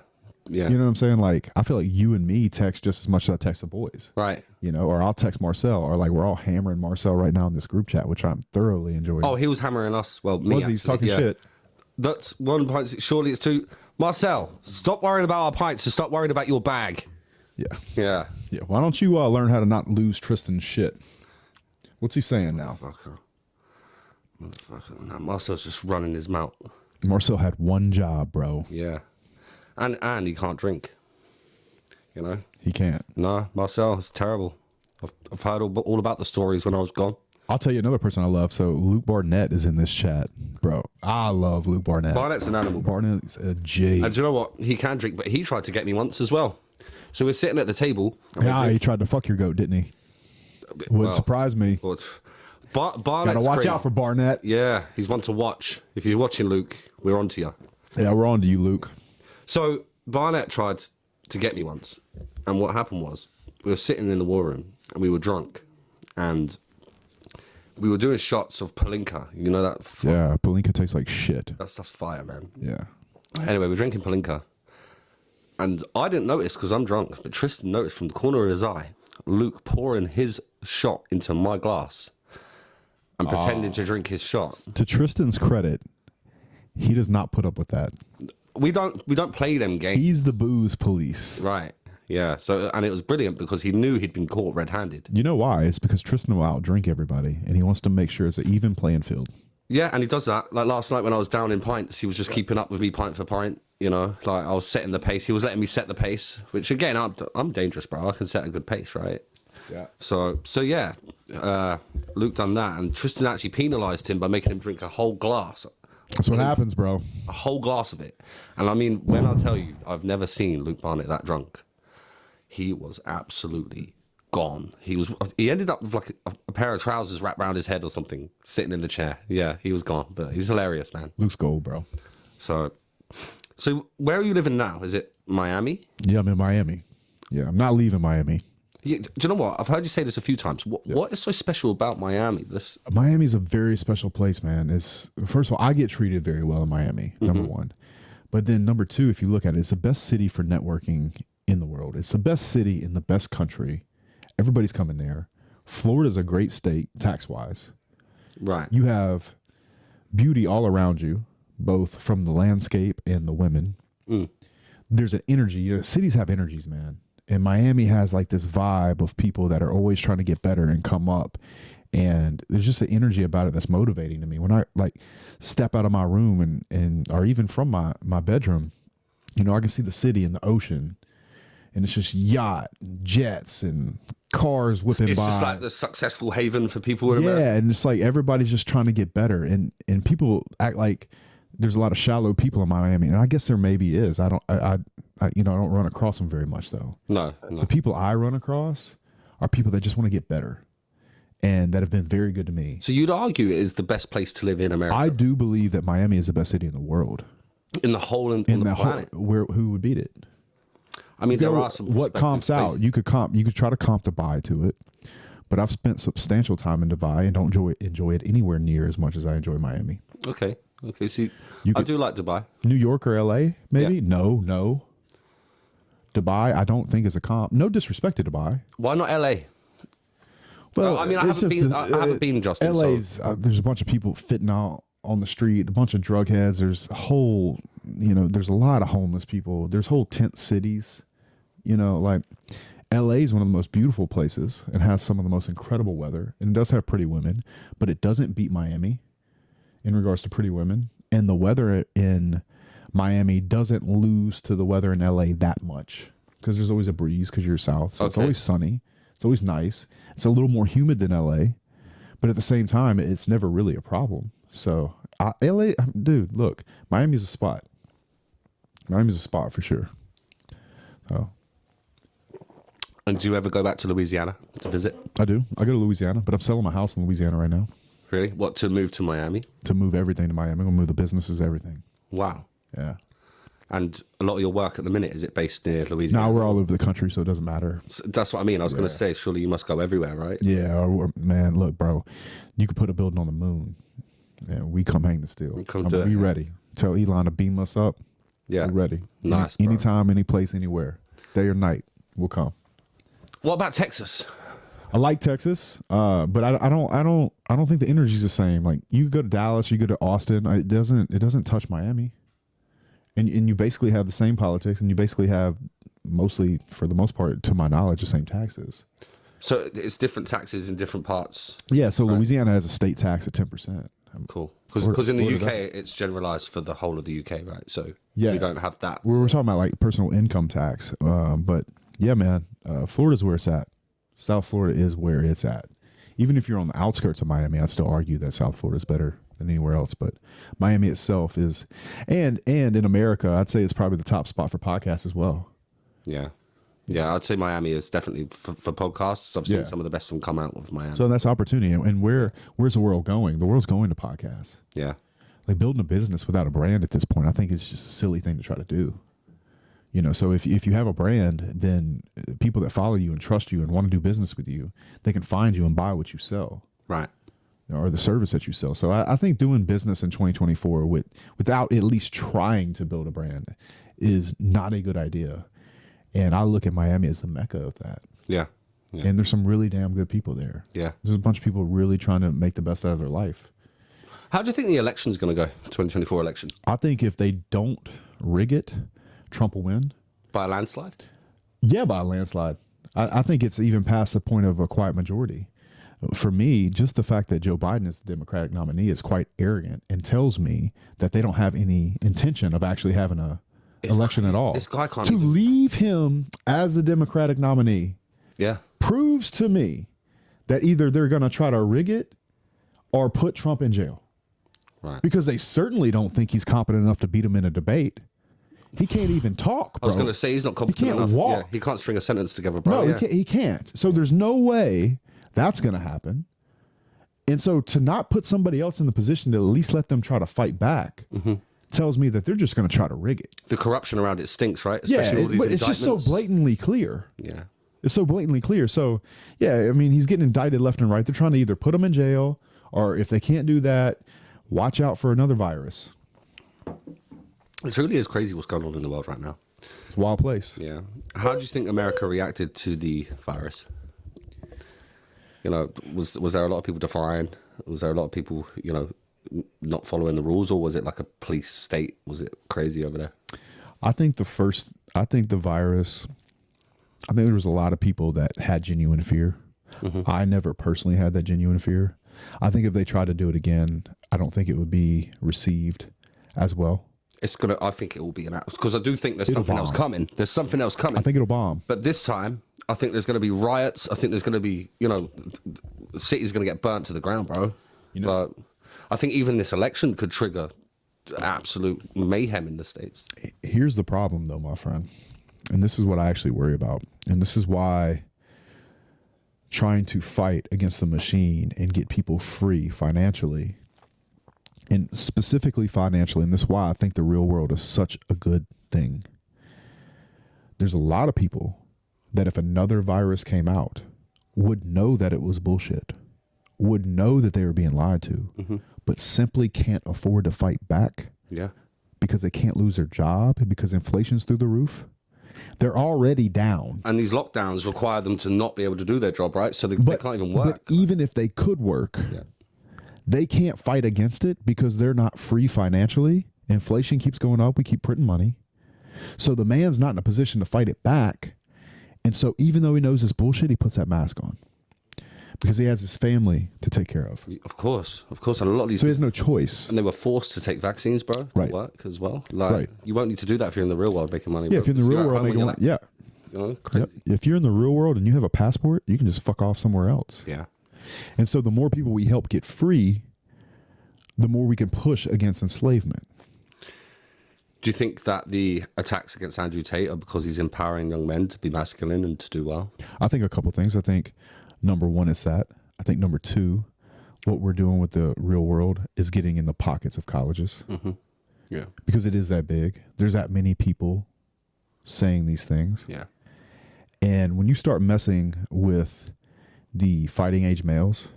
Yeah. You know what I'm saying? Like, I feel like you and me text just as much as I text the boys. Right. You know, or I'll text Marcel, or like we're all hammering Marcel right now in this group chat, which I'm thoroughly enjoying. Oh, he was hammering us. Well, me. He's talking shit. That's 1 pint. Surely it's 2. Marcel, stop worrying about our pints and stop worrying about your bag. Yeah. Yeah. Yeah. Why don't you learn how to not lose Tristan's shit? What's he saying now? Motherfucker. Nah, Marcel's just running his mouth. Marcel had one job, bro. Yeah. And he can't drink. You know? He can't. No, Marcel, it's terrible. I've heard all about the stories when I was gone. I'll tell you another person I love. So Luke Barnett is in this chat, bro. I love Luke Barnett. Barnett's an animal. Bro. Barnett's a G. And do you know what? He can drink, but he tried to get me once as well. So we're sitting at the table. Yeah, he tried to fuck your goat, didn't he? Would surprise me. Barnett's gotta watch out for Barnett. Yeah, he's one to watch. If you're watching, Luke, we're on to you. Yeah, we're on to you, Luke. So Barnett tried to get me once, and what happened was we were sitting in the war room and we were drunk, and we were doing shots of Palinka. You know that? Yeah, Palinka tastes like shit. That's fire, man. Yeah. Anyway, we're drinking Palinka, and I didn't notice because I'm drunk, but Tristan noticed from the corner of his eye, Luke pouring his shot into my glass and pretending to drink his shot. To Tristan's credit, he does not put up with that. We don't play them games. He's the booze police. Right. Yeah. So, and it was brilliant because he knew he'd been caught red-handed. You know why? It's because Tristan will outdrink everybody, and he wants to make sure it's an even playing field. Yeah, and he does that. Like last night when I was down in pints, he was just keeping up with me pint for pint. You know, like I was setting the pace. He was letting me set the pace, which again, I'm dangerous, bro. I can set a good pace, right? Yeah. So yeah, Luke done that, and Tristan actually penalised him by making him drink a whole glass. That's what happens, bro. A whole glass of it. And I mean, when I tell you, I've never seen Luke Barnett that drunk. He was absolutely gone. He ended up with like a pair of trousers wrapped around his head or something, sitting in the chair. Yeah, he was gone, but he's hilarious, man. Luke's gold, bro. So where are you living now? Is it Miami? Yeah, I'm in Miami. Yeah, I'm not leaving Miami. Yeah, do you know what? I've heard you say this a few times. What is so special about Miami? Miami's a very special place, man. First of all, I get treated very well in Miami, number one. But then number two, if you look at it, it's the best city for networking in the world. It's the best city in the best country. Everybody's coming there. Florida's a great state, tax-wise. Right. You have beauty all around you, both from the landscape and the women. There's an energy. Cities have energies, man. And Miami has like this vibe of people that are always trying to get better and come up. And there's just an energy about it that's motivating to me. When I like step out of my room and or even from my bedroom, you know, I can see the city and the ocean. And it's just yacht, jets, and cars whipping by. It's just like the successful haven for people in America. Yeah, and it's like everybody's just trying to get better. And people act like there's a lot of shallow people in Miami. And I guess there maybe is. I don't run across them very much, though. No. The people I run across are people that just want to get better and that have been very good to me. So you'd argue it is the best place to live in America? I do believe that Miami is the best city in the world. In the whole on the planet? Who would beat it? I mean, there are some. What comps out? You could try to comp Dubai to it, but I've spent substantial time in Dubai and don't enjoy it anywhere near as much as I enjoy Miami. Okay. See, I do like Dubai. New York or LA, maybe? Yeah. No. Dubai, I don't think is a comp. No disrespect to Dubai. Why not LA? Well, I mean, I haven't been, Justin. LA's, there's a bunch of people fitting out on the street, a bunch of drug heads. There's there's a lot of homeless people. There's whole tent cities. You know, like LA is one of the most beautiful places and has some of the most incredible weather. And it does have pretty women, but it doesn't beat Miami in regards to pretty women. And the weather in Miami doesn't lose to the weather in LA that much because there's always a breeze because you're south. So It's always sunny. It's always nice. It's a little more humid than LA, but at the same time, it's never really a problem. So LA, dude, look, Miami's a spot. Miami's a spot for sure. So. And do you ever go back to Louisiana to visit? I do. I go to Louisiana, but I'm selling my house in Louisiana right now. Really? What, to move to Miami? To move everything to Miami. I'm going to move the businesses, everything. Wow. Yeah. And a lot of your work at the minute, is it based near Louisiana? No, we're all over the country, so it doesn't matter. So that's what I mean. I was going to say, surely you must go everywhere, right? Yeah. Man, look, bro, you could put a building on the moon. Yeah, we come hang the steel. Be ready. Tell Elon to beam us up. Yeah. We're ready. Nice, anytime, any place, anywhere. Day or night, we'll come. What about Texas? I like Texas, but I don't think the energy's the same. Like you go to Dallas, you go to Austin, it doesn't touch Miami, and you basically have the same politics, and you basically have mostly, for the most part, to my knowledge, the same taxes. So it's different taxes in different parts. Yeah, so right. Louisiana has a state tax at 10%. Cool, because in the UK it's generalized for the whole of the UK, right? So we don't have that. We're talking about like personal income tax, but yeah, man, Florida's where it's at. South Florida is where it's at. Even if you're on the outskirts of Miami, I'd still argue that South Florida is better than anywhere else. But Miami itself is, and in America, I'd say it's probably the top spot for podcasts as well. Yeah. Yeah, I'd say Miami is definitely for podcasts. I've seen some of the best of them come out of Miami. So that's opportunity. And where's the world going? The world's going to podcasts. Yeah. Like building a business without a brand at this point, I think it's just a silly thing to try to do. You know, so if you have a brand, then people that follow you and trust you and want to do business with you, they can find you and buy what you sell. Right. Or the service that you sell. So I think doing business in 2024 without at least trying to build a brand is not a good idea. And I look at Miami as the mecca of that. Yeah. And there's some really damn good people there. Yeah. There's a bunch of people really trying to make the best out of their life. How do you think the election's going to go, 2024 election? I think if they don't rig it, Trump will win. By a landslide? Yeah, by a landslide. I think it's even past the point of a quiet majority. For me, just the fact that Joe Biden is the Democratic nominee is quite arrogant and tells me that they don't have any intention of actually having a election at all. This guy can't to leave him as the Democratic nominee. Yeah, proves to me that either they're going to try to rig it or put Trump in jail. Right. Because they certainly don't think he's competent enough to beat him in a debate. He can't even talk, bro. I was going to say he's not competent enough. Walk. Yeah, he can't string a sentence together, bro. No, he can't. So there's no way that's going to happen. And so to not put somebody else in the position to at least let them try to fight back tells me that they're just going to try to rig it. The corruption around it stinks, right? Especially all these it's just so blatantly clear. Yeah. It's so blatantly clear. So, yeah, I mean, he's getting indicted left and right. They're trying to either put him in jail or if they can't do that, watch out for another virus. It really is crazy what's going on in the world right now. It's a wild place. Yeah. How do you think America reacted to the virus? You know, was there a lot of people defying? Was there a lot of people, you know, not following the rules, or was it like a police state? Was it crazy over there? I think there was a lot of people that had genuine fear. I never personally had that genuine fear. I think if they tried to do it again, I don't think it would be received as well. I think it will be because I do think there's something else coming. There's something else coming. I think it'll bomb. But this time, I think there's going to be riots. I think there's going to be, you know, the city's going to get burnt to the ground, bro. You know, I think even this election could trigger absolute mayhem in the States. Here's the problem, though, my friend. And this is what I actually worry about. And this is why trying to fight against the machine and get people free financially, and specifically financially, and this is why I think the real world is such a good thing. There's a lot of people that if another virus came out would know that it was bullshit, would know that they were being lied to, but simply can't afford to fight back. Yeah. Because they can't lose their job, because inflation's through the roof. They're already down. And these lockdowns require them to not be able to do their job, right? So they can't even work. But even if they could work, they can't fight against it because they're not free financially. Inflation keeps going up. We keep printing money. So the man's not in a position to fight it back. And so even though he knows it's bullshit, he puts that mask on because he has his family to take care of. Of course. And a lot of these... So he has no choice. And they were forced to take vaccines, bro, to work as well. Like, you won't need to do that if you're in the real world making money. Yeah, if you're in the real world making money, You know, crazy. If you're in the real world and you have a passport, you can just fuck off somewhere else. Yeah. And so the more people we help get free, the more we can push against enslavement. Do you think that the attacks against Andrew Tate are because he's empowering young men to be masculine and to do well? I think a couple things. I think number one is that. I think number two, what we're doing with the real world is getting in the pockets of colleges. Yeah. Because it is that big. There's that many people saying these things. Yeah. And when you start messing with the fighting age males,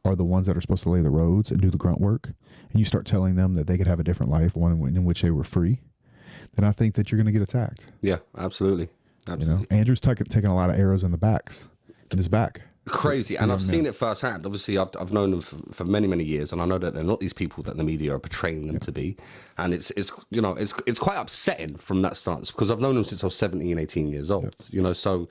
are the ones that are supposed to lay the roads and do the grunt work, and you start telling them that they could have a different life, one in which they were free, then I think that you're going to get attacked. Yeah, absolutely. You know, Andrew's taking a lot of arrows in his back. Crazy. And I've seen it firsthand. Obviously, I've known them for many, many years, and I know that they're not these people that the media are portraying them to be. And it's you know, it's quite upsetting from that stance because I've known them since I was 17, 18 years old. You know, so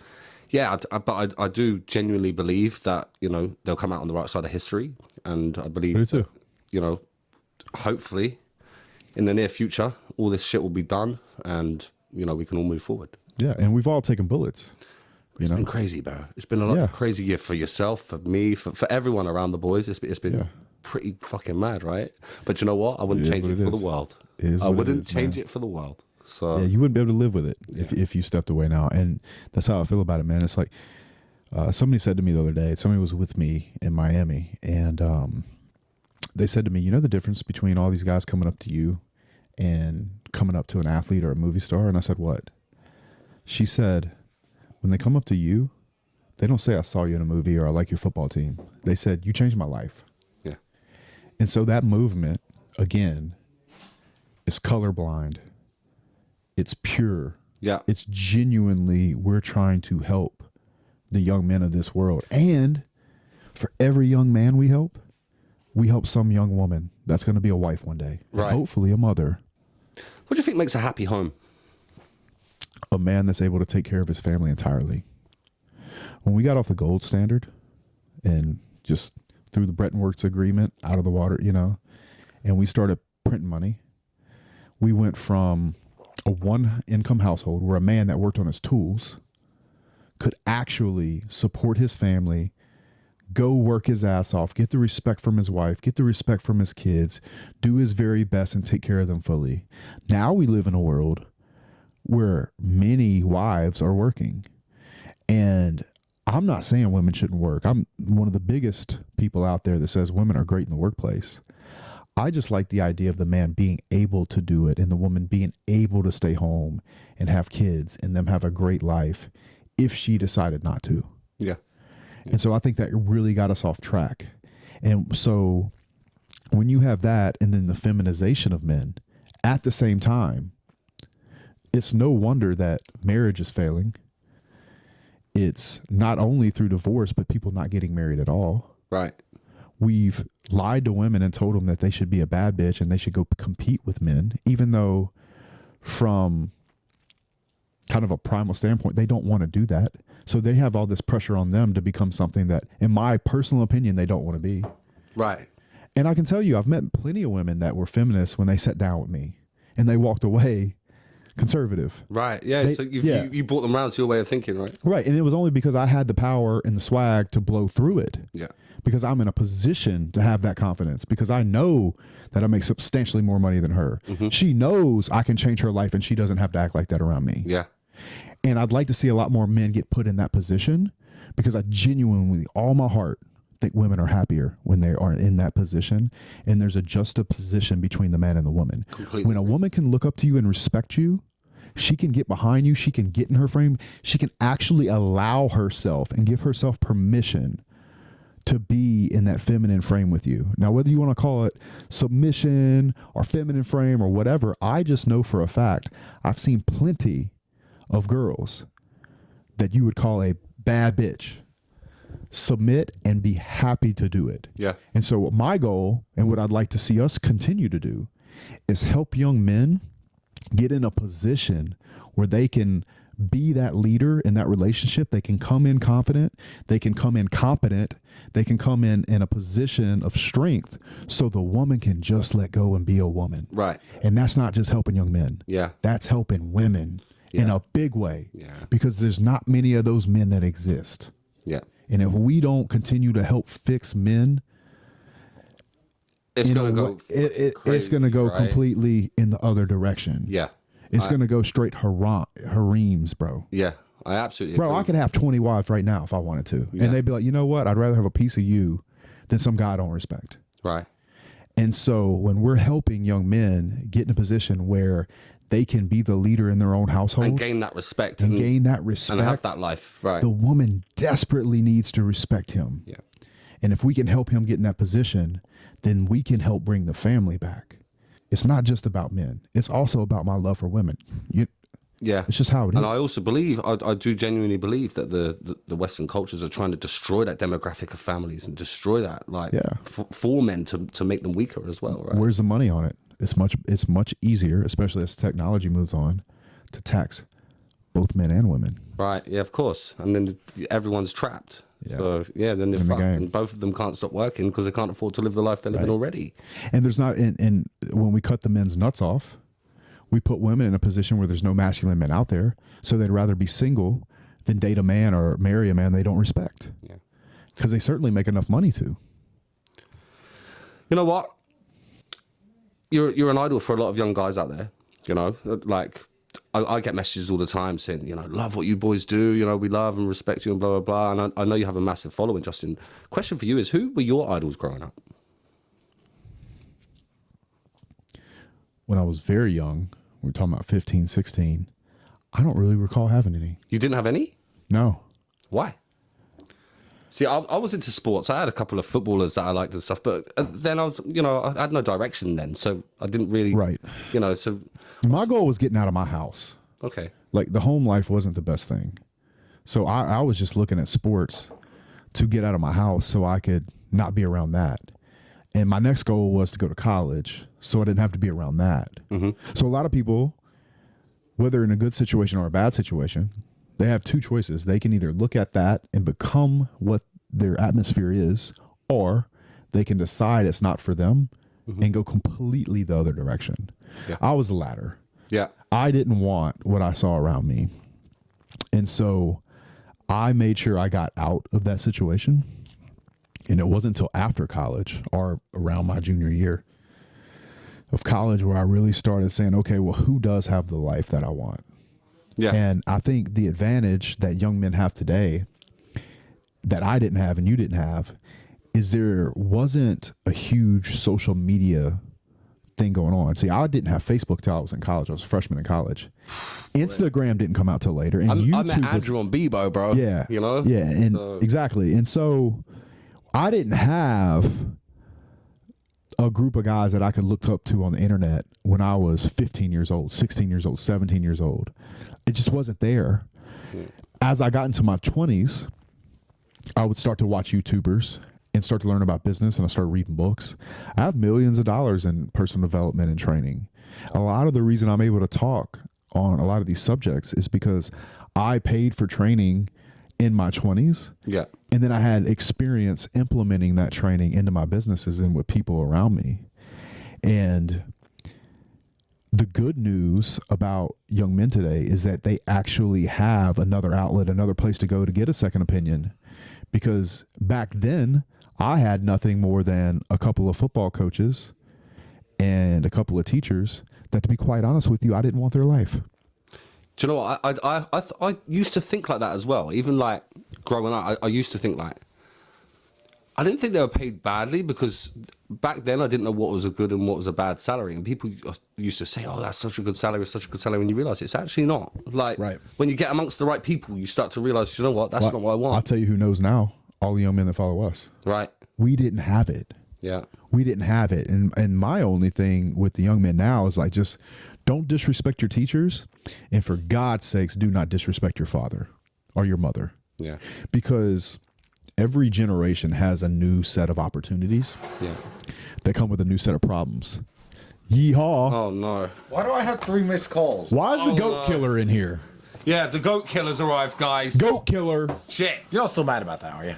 yeah, but I do genuinely believe that, you know, they'll come out on the right side of history. And I believe, that, you know, hopefully in the near future, all this shit will be done and, you know, we can all move forward. Yeah, and we've all taken bullets. It's been crazy, bro. It's been a crazy year for yourself, for me, for everyone around the boys. It's been pretty fucking mad, right? But you know what? I wouldn't change it for the world. I wouldn't change it for the world. So yeah, you wouldn't be able to live with it if you stepped away now. And that's how I feel about it, man. It's like somebody said to me the other day, somebody was with me in Miami, and they said to me, you know the difference between all these guys coming up to you and coming up to an athlete or a movie star? And I said, what? She said, when they come up to you, they don't say, I saw you in a movie or I like your football team. They said, you changed my life. Yeah. And so that movement, again, is colorblind. It's pure. Yeah. It's genuinely, we're trying to help the young men of this world. And for every young man we help some young woman that's going to be a wife one day. Right. And hopefully a mother. What do you think makes a happy home? A man that's able to take care of his family entirely. When we got off the gold standard and just threw the Bretton Woods agreement out of the water, you know, and we started printing money, we went from a one income household where a man that worked on his tools could actually support his family, go work his ass off, get the respect from his wife, get the respect from his kids, do his very best and take care of them fully. Now we live in a world where many wives are working. And I'm not saying women shouldn't work. I'm one of the biggest people out there that says women are great in the workplace. I just like the idea of the man being able to do it and the woman being able to stay home and have kids and them have a great life if she decided not to. Yeah. And so I think that really got us off track. And so when you have that and then the feminization of men at the same time, it's no wonder that marriage is failing. It's not only through divorce, but people not getting married at all. Right. We've lied to women and told them that they should be a bad bitch and they should go compete with men, even though from kind of a primal standpoint, they don't want to do that. So they have all this pressure on them to become something that, in my personal opinion, they don't want to be. Right. And I can tell you, I've met plenty of women that were feminists when they sat down with me and they walked away conservative. Right. Yeah. So you brought them around to your way of thinking, right? Right. And it was only because I had the power and the swag to blow through it. Yeah. Because I'm in a position to have that confidence, because I know that I make substantially more money than her. Mm-hmm. She knows I can change her life and she doesn't have to act like that around me. Yeah. And I'd like to see a lot more men get put in that position, because I genuinely, all my heart, think women are happier when they are in that position. And there's a juxtaposition between the man and the woman. Completely. When a woman can look up to you and respect you, she can get behind you. She can get in her frame. She can actually allow herself and give herself permission to be in that feminine frame with you. Now, whether you want to call it submission or feminine frame or whatever, I just know for a fact, I've seen plenty of girls that you would call a bad bitch submit and be happy to do it. Yeah. And so my goal, and what I'd like to see us continue to do, is help young men get in a position where they can be that leader in that relationship. They can come in confident, they can come in competent, they can come in a position of strength, so the woman can just let go and be a woman. Right. And that's not just helping young men. Yeah. That's helping women in a big way. Yeah. Because there's not many of those men that exist. Yeah. And if we don't continue to help fix men, it's going to go crazy, it's going to go right? completely in the other direction. Yeah. It's going to go straight harems, bro. Yeah, I absolutely Bro, agree. I could have 20 wives right now if I wanted to. Yeah. And they'd be like, you know what? I'd rather have a piece of you than some guy I don't respect. Right. And so when we're helping young men get in a position where they can be the leader in their own household and gain that respect. and gain that respect. And have that life. Right. The woman desperately needs to respect him. Yeah. And if we can help him get in that position, then we can help bring the family back. It's not just about men. It's also about my love for women. Yeah. It's just how it is. And I also believe, I do genuinely believe that the Western cultures are trying to destroy that demographic of families and destroy that, like, for men to make them weaker as well, right? Where's the money on it? It's much easier, especially as technology moves on, to tax both men and women. Right, yeah, of course. And then everyone's trapped. Yeah. So, yeah, then they're fucked. And both of them can't stop working because they can't afford to live the life they're living already. And there's not, and when we cut the men's nuts off, we put women in a position where there's no masculine men out there. So they'd rather be single than date a man or marry a man they don't respect. Yeah. Because they certainly make enough money to. You know what? You're an idol for a lot of young guys out there. You know, like, I get messages all the time saying, you know, love what you boys do. You know, we love and respect you and blah, blah, blah. And I know you have a massive following, Justin. Question for you is, who were your idols growing up? When I was very young, we're talking about 15, 16, I don't really recall having any. You didn't have any? No. Why? See, I was into sports. I had a couple of footballers that I liked and stuff, but then I was, you know, I had no direction then, so I didn't really, you know, so. My goal was getting out of my house. Okay. Like, the home life wasn't the best thing. So I was just looking at sports to get out of my house so I could not be around that. And my next goal was to go to college so I didn't have to be around that. Mm-hmm. So a lot of people, whether in a good situation or a bad situation, they have two choices. They can either look at that and become what their atmosphere is, or they can decide it's not for them and go completely the other direction. Yeah. I was the latter. Yeah. I didn't want what I saw around me. And so I made sure I got out of that situation. And it wasn't until after college or around my junior year of college where I really started saying, okay, well, who does have the life that I want? Yeah. And I think the advantage that young men have today that I didn't have and you didn't have is there wasn't a huge social media thing going on. See, I didn't have Facebook till I was in college. I was a freshman in college. Instagram didn't come out till later. And I met Andrew on Bebo, bro. Yeah. You know? Yeah. And exactly. And so I didn't have a group of guys that I could look up to on the internet when I was 15 years old, 16 years old, 17 years old. It just wasn't there. As I got into my 20s, I would start to watch YouTubers and start to learn about business, and I started reading books. I have millions of dollars in personal development and training. A lot of the reason I'm able to talk on a lot of these subjects is because I paid for training in my 20s. Yeah. And then I had experience implementing that training into my businesses and with people around me. And the good news about young men today is that they actually have another outlet, another place to go to get a second opinion. Because back then, I had nothing more than a couple of football coaches and a couple of teachers that, to be quite honest with you, I didn't want their life. Do you know what? I used to think like that as well. Even like growing up, I used to think like, I didn't think they were paid badly because back then I didn't know what was a good and what was a bad salary. And people used to say, oh, that's such a good salary, such a good salary. When you realize it's actually not. Like, when you get amongst the right people, you start to realize, you know what, that's not what I want. I'll tell you who knows now. All the young men that follow us. Right. We didn't have it. Yeah. We didn't have it. And my only thing with the young men now is like, just don't disrespect your teachers. And for God's sakes, do not disrespect your father or your mother. Yeah. Because every generation has a new set of opportunities. Yeah. They come with a new set of problems. Yeehaw. Oh, no. Why do I have 3 missed calls? Why is the goat killer in here? Yeah, the goat killer's arrived, guys. Goat killer. Shit. You're not still mad about that, are you?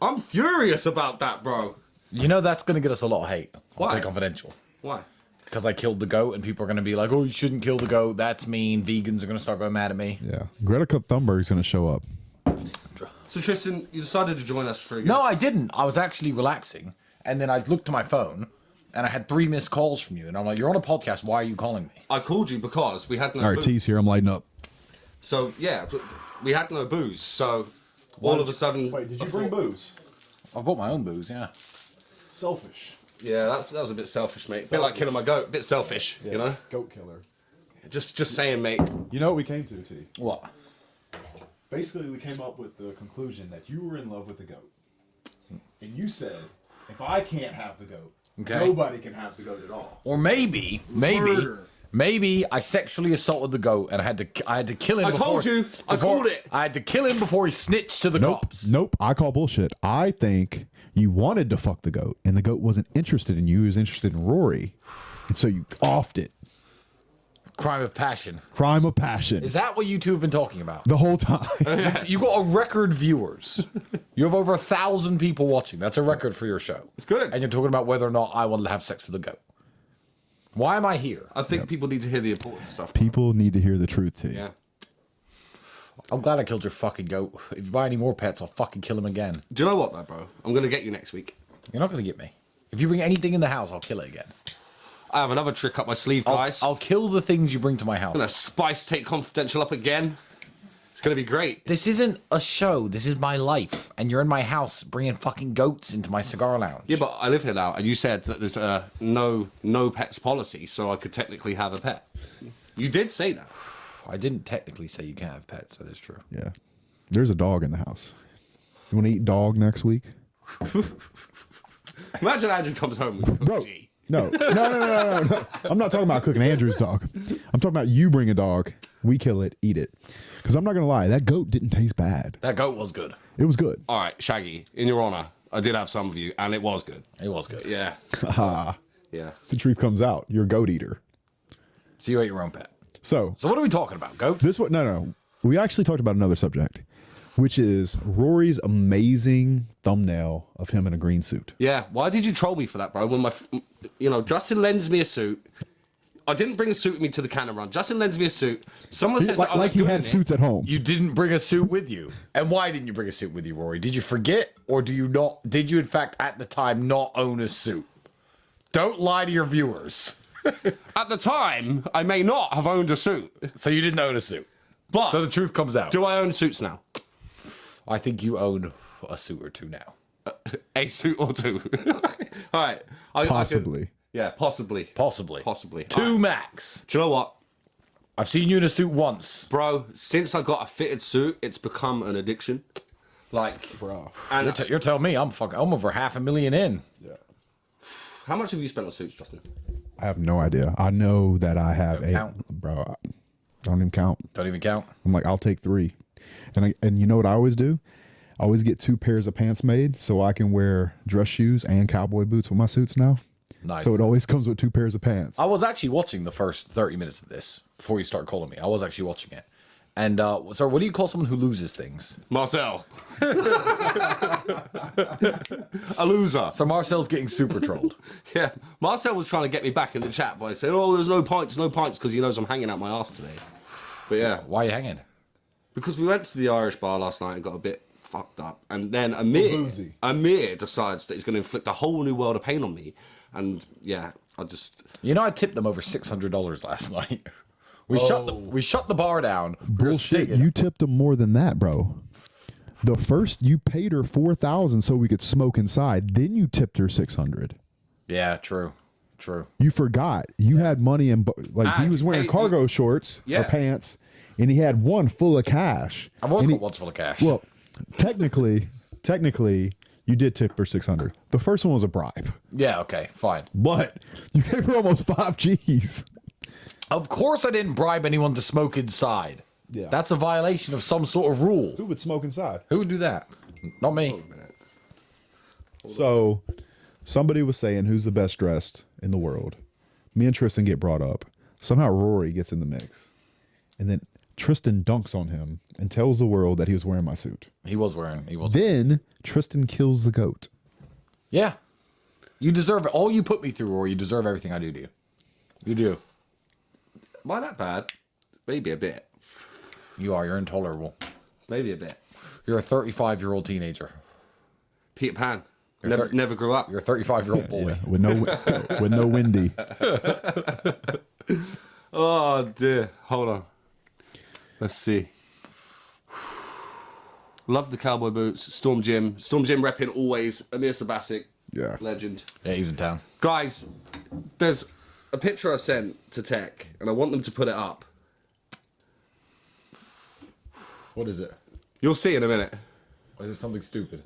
I'm furious about that, bro. You know that's going to get us a lot of hate. Why? Why? Confidential. Why? Because I killed the goat and people are going to be like, oh, you shouldn't kill the goat. That's mean. Vegans are going to start going mad at me. Yeah. Greta Thunberg's going to show up. So, Tristan, you decided to join us for a No, I didn't. I was actually relaxing. And then I looked to my phone and I had 3 missed calls from you. And I'm like, you're on a podcast. Why are you calling me? I called you because we had no All right, booze. T's here. I'm lighting up. So, yeah, we had no booze. So, all of a sudden... Wait, did you bring booze? I bought my own booze, yeah. Selfish. Yeah, that was a bit selfish, mate. A bit like killing my goat. A bit selfish, you know? Goat killer. Just saying, mate. You know what we came to, T? What? Basically, we came up with the conclusion that you were in love with the goat. And you said, if I can't have the goat, nobody can have the goat at all. Or maybe I sexually assaulted the goat and I had to kill him. I told you. I called it. I had to kill him before he snitched to the cops. Nope. I call bullshit. I think you wanted to fuck the goat, and the goat wasn't interested in you. He was interested in Rory, and so you offed it. Crime of passion. Crime of passion. Is that what you two have been talking about? The whole time. You got a record viewers. You have over 1,000 people watching. That's a record for your show. It's good. And you're talking about whether or not I wanted to have sex with a goat. Why am I here? I think people need to hear the important stuff. People need to hear the truth, T. Yeah. I'm glad I killed your fucking goat. If you buy any more pets, I'll fucking kill him again. Do you know what, though, bro? I'm going to get you next week. You're not going to get me. If you bring anything in the house, I'll kill it again. I have another trick up my sleeve, guys. I'll kill the things you bring to my house. I'm going to spice Take Confidential up again. It's going to be great. This isn't a show. This is my life. And you're in my house bringing fucking goats into my cigar lounge. Yeah, but I live here now, and you said that there's a no pets policy, so I could technically have a pet. You did say that. I didn't technically say you can't have pets. That is true. Yeah. There's a dog in the house. You want to eat dog next week? Imagine Andrew comes home with Bro, no. I'm not talking about cooking Andrew's dog. I'm talking about you bring a dog, we kill it, eat it. Because I'm not going to lie, that goat didn't taste bad. That goat was good. It was good. All right, Shaggy, in your honor, I did have some of you, and it was good. It was good. Yeah. Ha. Yeah. The truth comes out. You're a goat eater. So you ate your own pet. So what are we talking about? Goats? No. We actually talked about another subject, which is Rory's amazing thumbnail of him in a green suit. Yeah. Why did you troll me for that, bro? When Justin lends me a suit, I didn't bring a suit with me to the cannon run. Justin lends me a suit. Someone says that like he had suits at home. You didn't bring a suit with you. And why didn't you bring a suit with you, Rory? Did you forget, or did you in fact at the time not own a suit? Don't lie to your viewers. At the time, I may not have owned a suit. So you didn't own a suit. But so the truth comes out. Do I own suits now? I think you own a suit or two now. A suit or two. All right. Possibly. Yeah, possibly. Possibly. Two right. max. Do you know what? I've seen you in a suit once. Bro, since I got a fitted suit, it's become an addiction. Like, bro. And you're telling me I'm over $500,000 in. Yeah. How much have you spent on suits, Justin? I have no idea. I know that I have bro. Don't even count. Don't even count. I'm like, I'll take 3. And you know what I always do? I always get 2 pairs of pants made so I can wear dress shoes and cowboy boots with my suits now. Nice. So it always comes with 2 pairs of pants. I was actually watching the first 30 minutes of this before you start calling me. I was actually watching it. And so what do you call someone who loses things? Marcel. A loser. So Marcel's getting super trolled. Yeah. Marcel was trying to get me back in the chat by saying, oh, there's no pints, because he knows I'm hanging out my ass today. But yeah. Why are you hanging? Because we went to the Irish bar last night and got a bit fucked up. And then Amir decides that he's going to inflict a whole new world of pain on me. And yeah, I just... You know, I tipped them over $600 last night. We shut the bar down. Bullshit, you tipped them more than that, bro. The first, you paid her $4,000 so we could smoke inside. Then you tipped her $600. Yeah, true. You forgot. You had money in, he was wearing cargo shorts or pants, and he had one full of cash. I've always got one full of cash. Well, technically, you did tip her $600. The first one was a bribe. Yeah, okay, fine. But you gave her almost 5 G's. Of course I didn't bribe anyone to smoke inside. Yeah. That's a violation of some sort of rule. Who would smoke inside? Who would do that? Not me. So, somebody was saying who's the best dressed in the world. Me and Tristan get brought up. Somehow Rory gets in the mix. And then Tristan dunks on him and tells the world that he was wearing my suit. He was wearing. Then Tristan kills the goat. Yeah. You deserve it. All you put me through, Rory, you deserve everything I do to you. You do. Why that bad? Maybe a bit. You're intolerable. Maybe a bit. You're a 35-year-old teenager. Peter Pan. Never grew up. You're a 35-year-old boy. Yeah. With no Wendy. Oh dear. Hold on. Let's see. Love the cowboy boots. Storm Jim repping always. Amir Sabasic. Yeah. Legend. Yeah, he's in town. Guys, there's a picture I sent to Tech, and I want them to put it up. What is it? You'll see in a minute. Is it something stupid?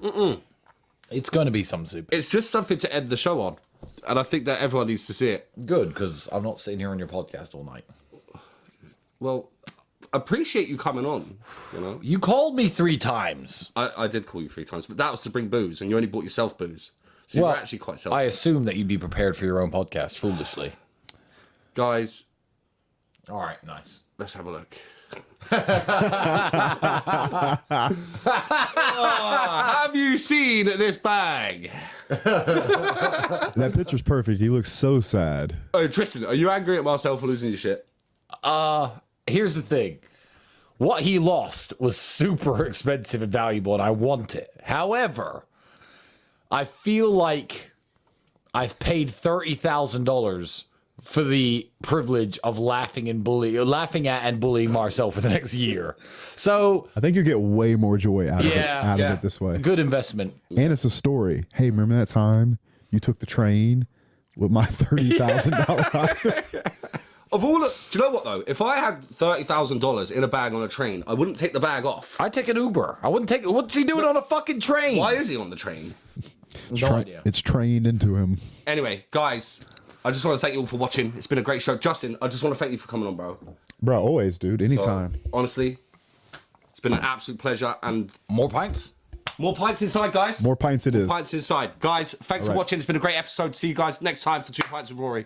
It's going to be something stupid. It's just something to end the show on, and I think that everyone needs to see it. Good, because I'm not sitting here on your podcast all night. Well, appreciate you coming on, you know? You called me 3 times. I did call you 3 times, but that was to bring booze, and you only bought yourself booze. So you were actually quite selfish. I assumed that you'd be prepared for your own podcast, foolishly. Guys. All right, nice. Let's have a look. Have you seen this bag? That picture's perfect. He looks so sad. Oh, Tristan, are you angry at Marcel for losing your shit? Here's the thing. What he lost was super expensive and valuable, and I want it. However, I feel like I've paid $30,000 for the privilege of laughing at and bullying Marcel for the next year. So I think you get way more joy out of it this way. Good investment. And it's a story. Hey, remember that time you took the train with my $30,000? Do you know what though? If I had $30,000 in a bag on a train, I wouldn't take the bag off. I'd take an Uber. I wouldn't take. What's he doing on a fucking train? Why is he on the train? No idea. It's trained into him. Anyway, guys, I just want to thank you all for watching. It's been a great show. Justin, I just want to thank you for coming on, bro. Bro, always, dude. Anytime. So, honestly, it's been an absolute pleasure. And more pints? More pints inside, guys. More pints it is. Pints inside. Guys, thanks for watching. It's been a great episode. See you guys next time for 2 Pints with Rory.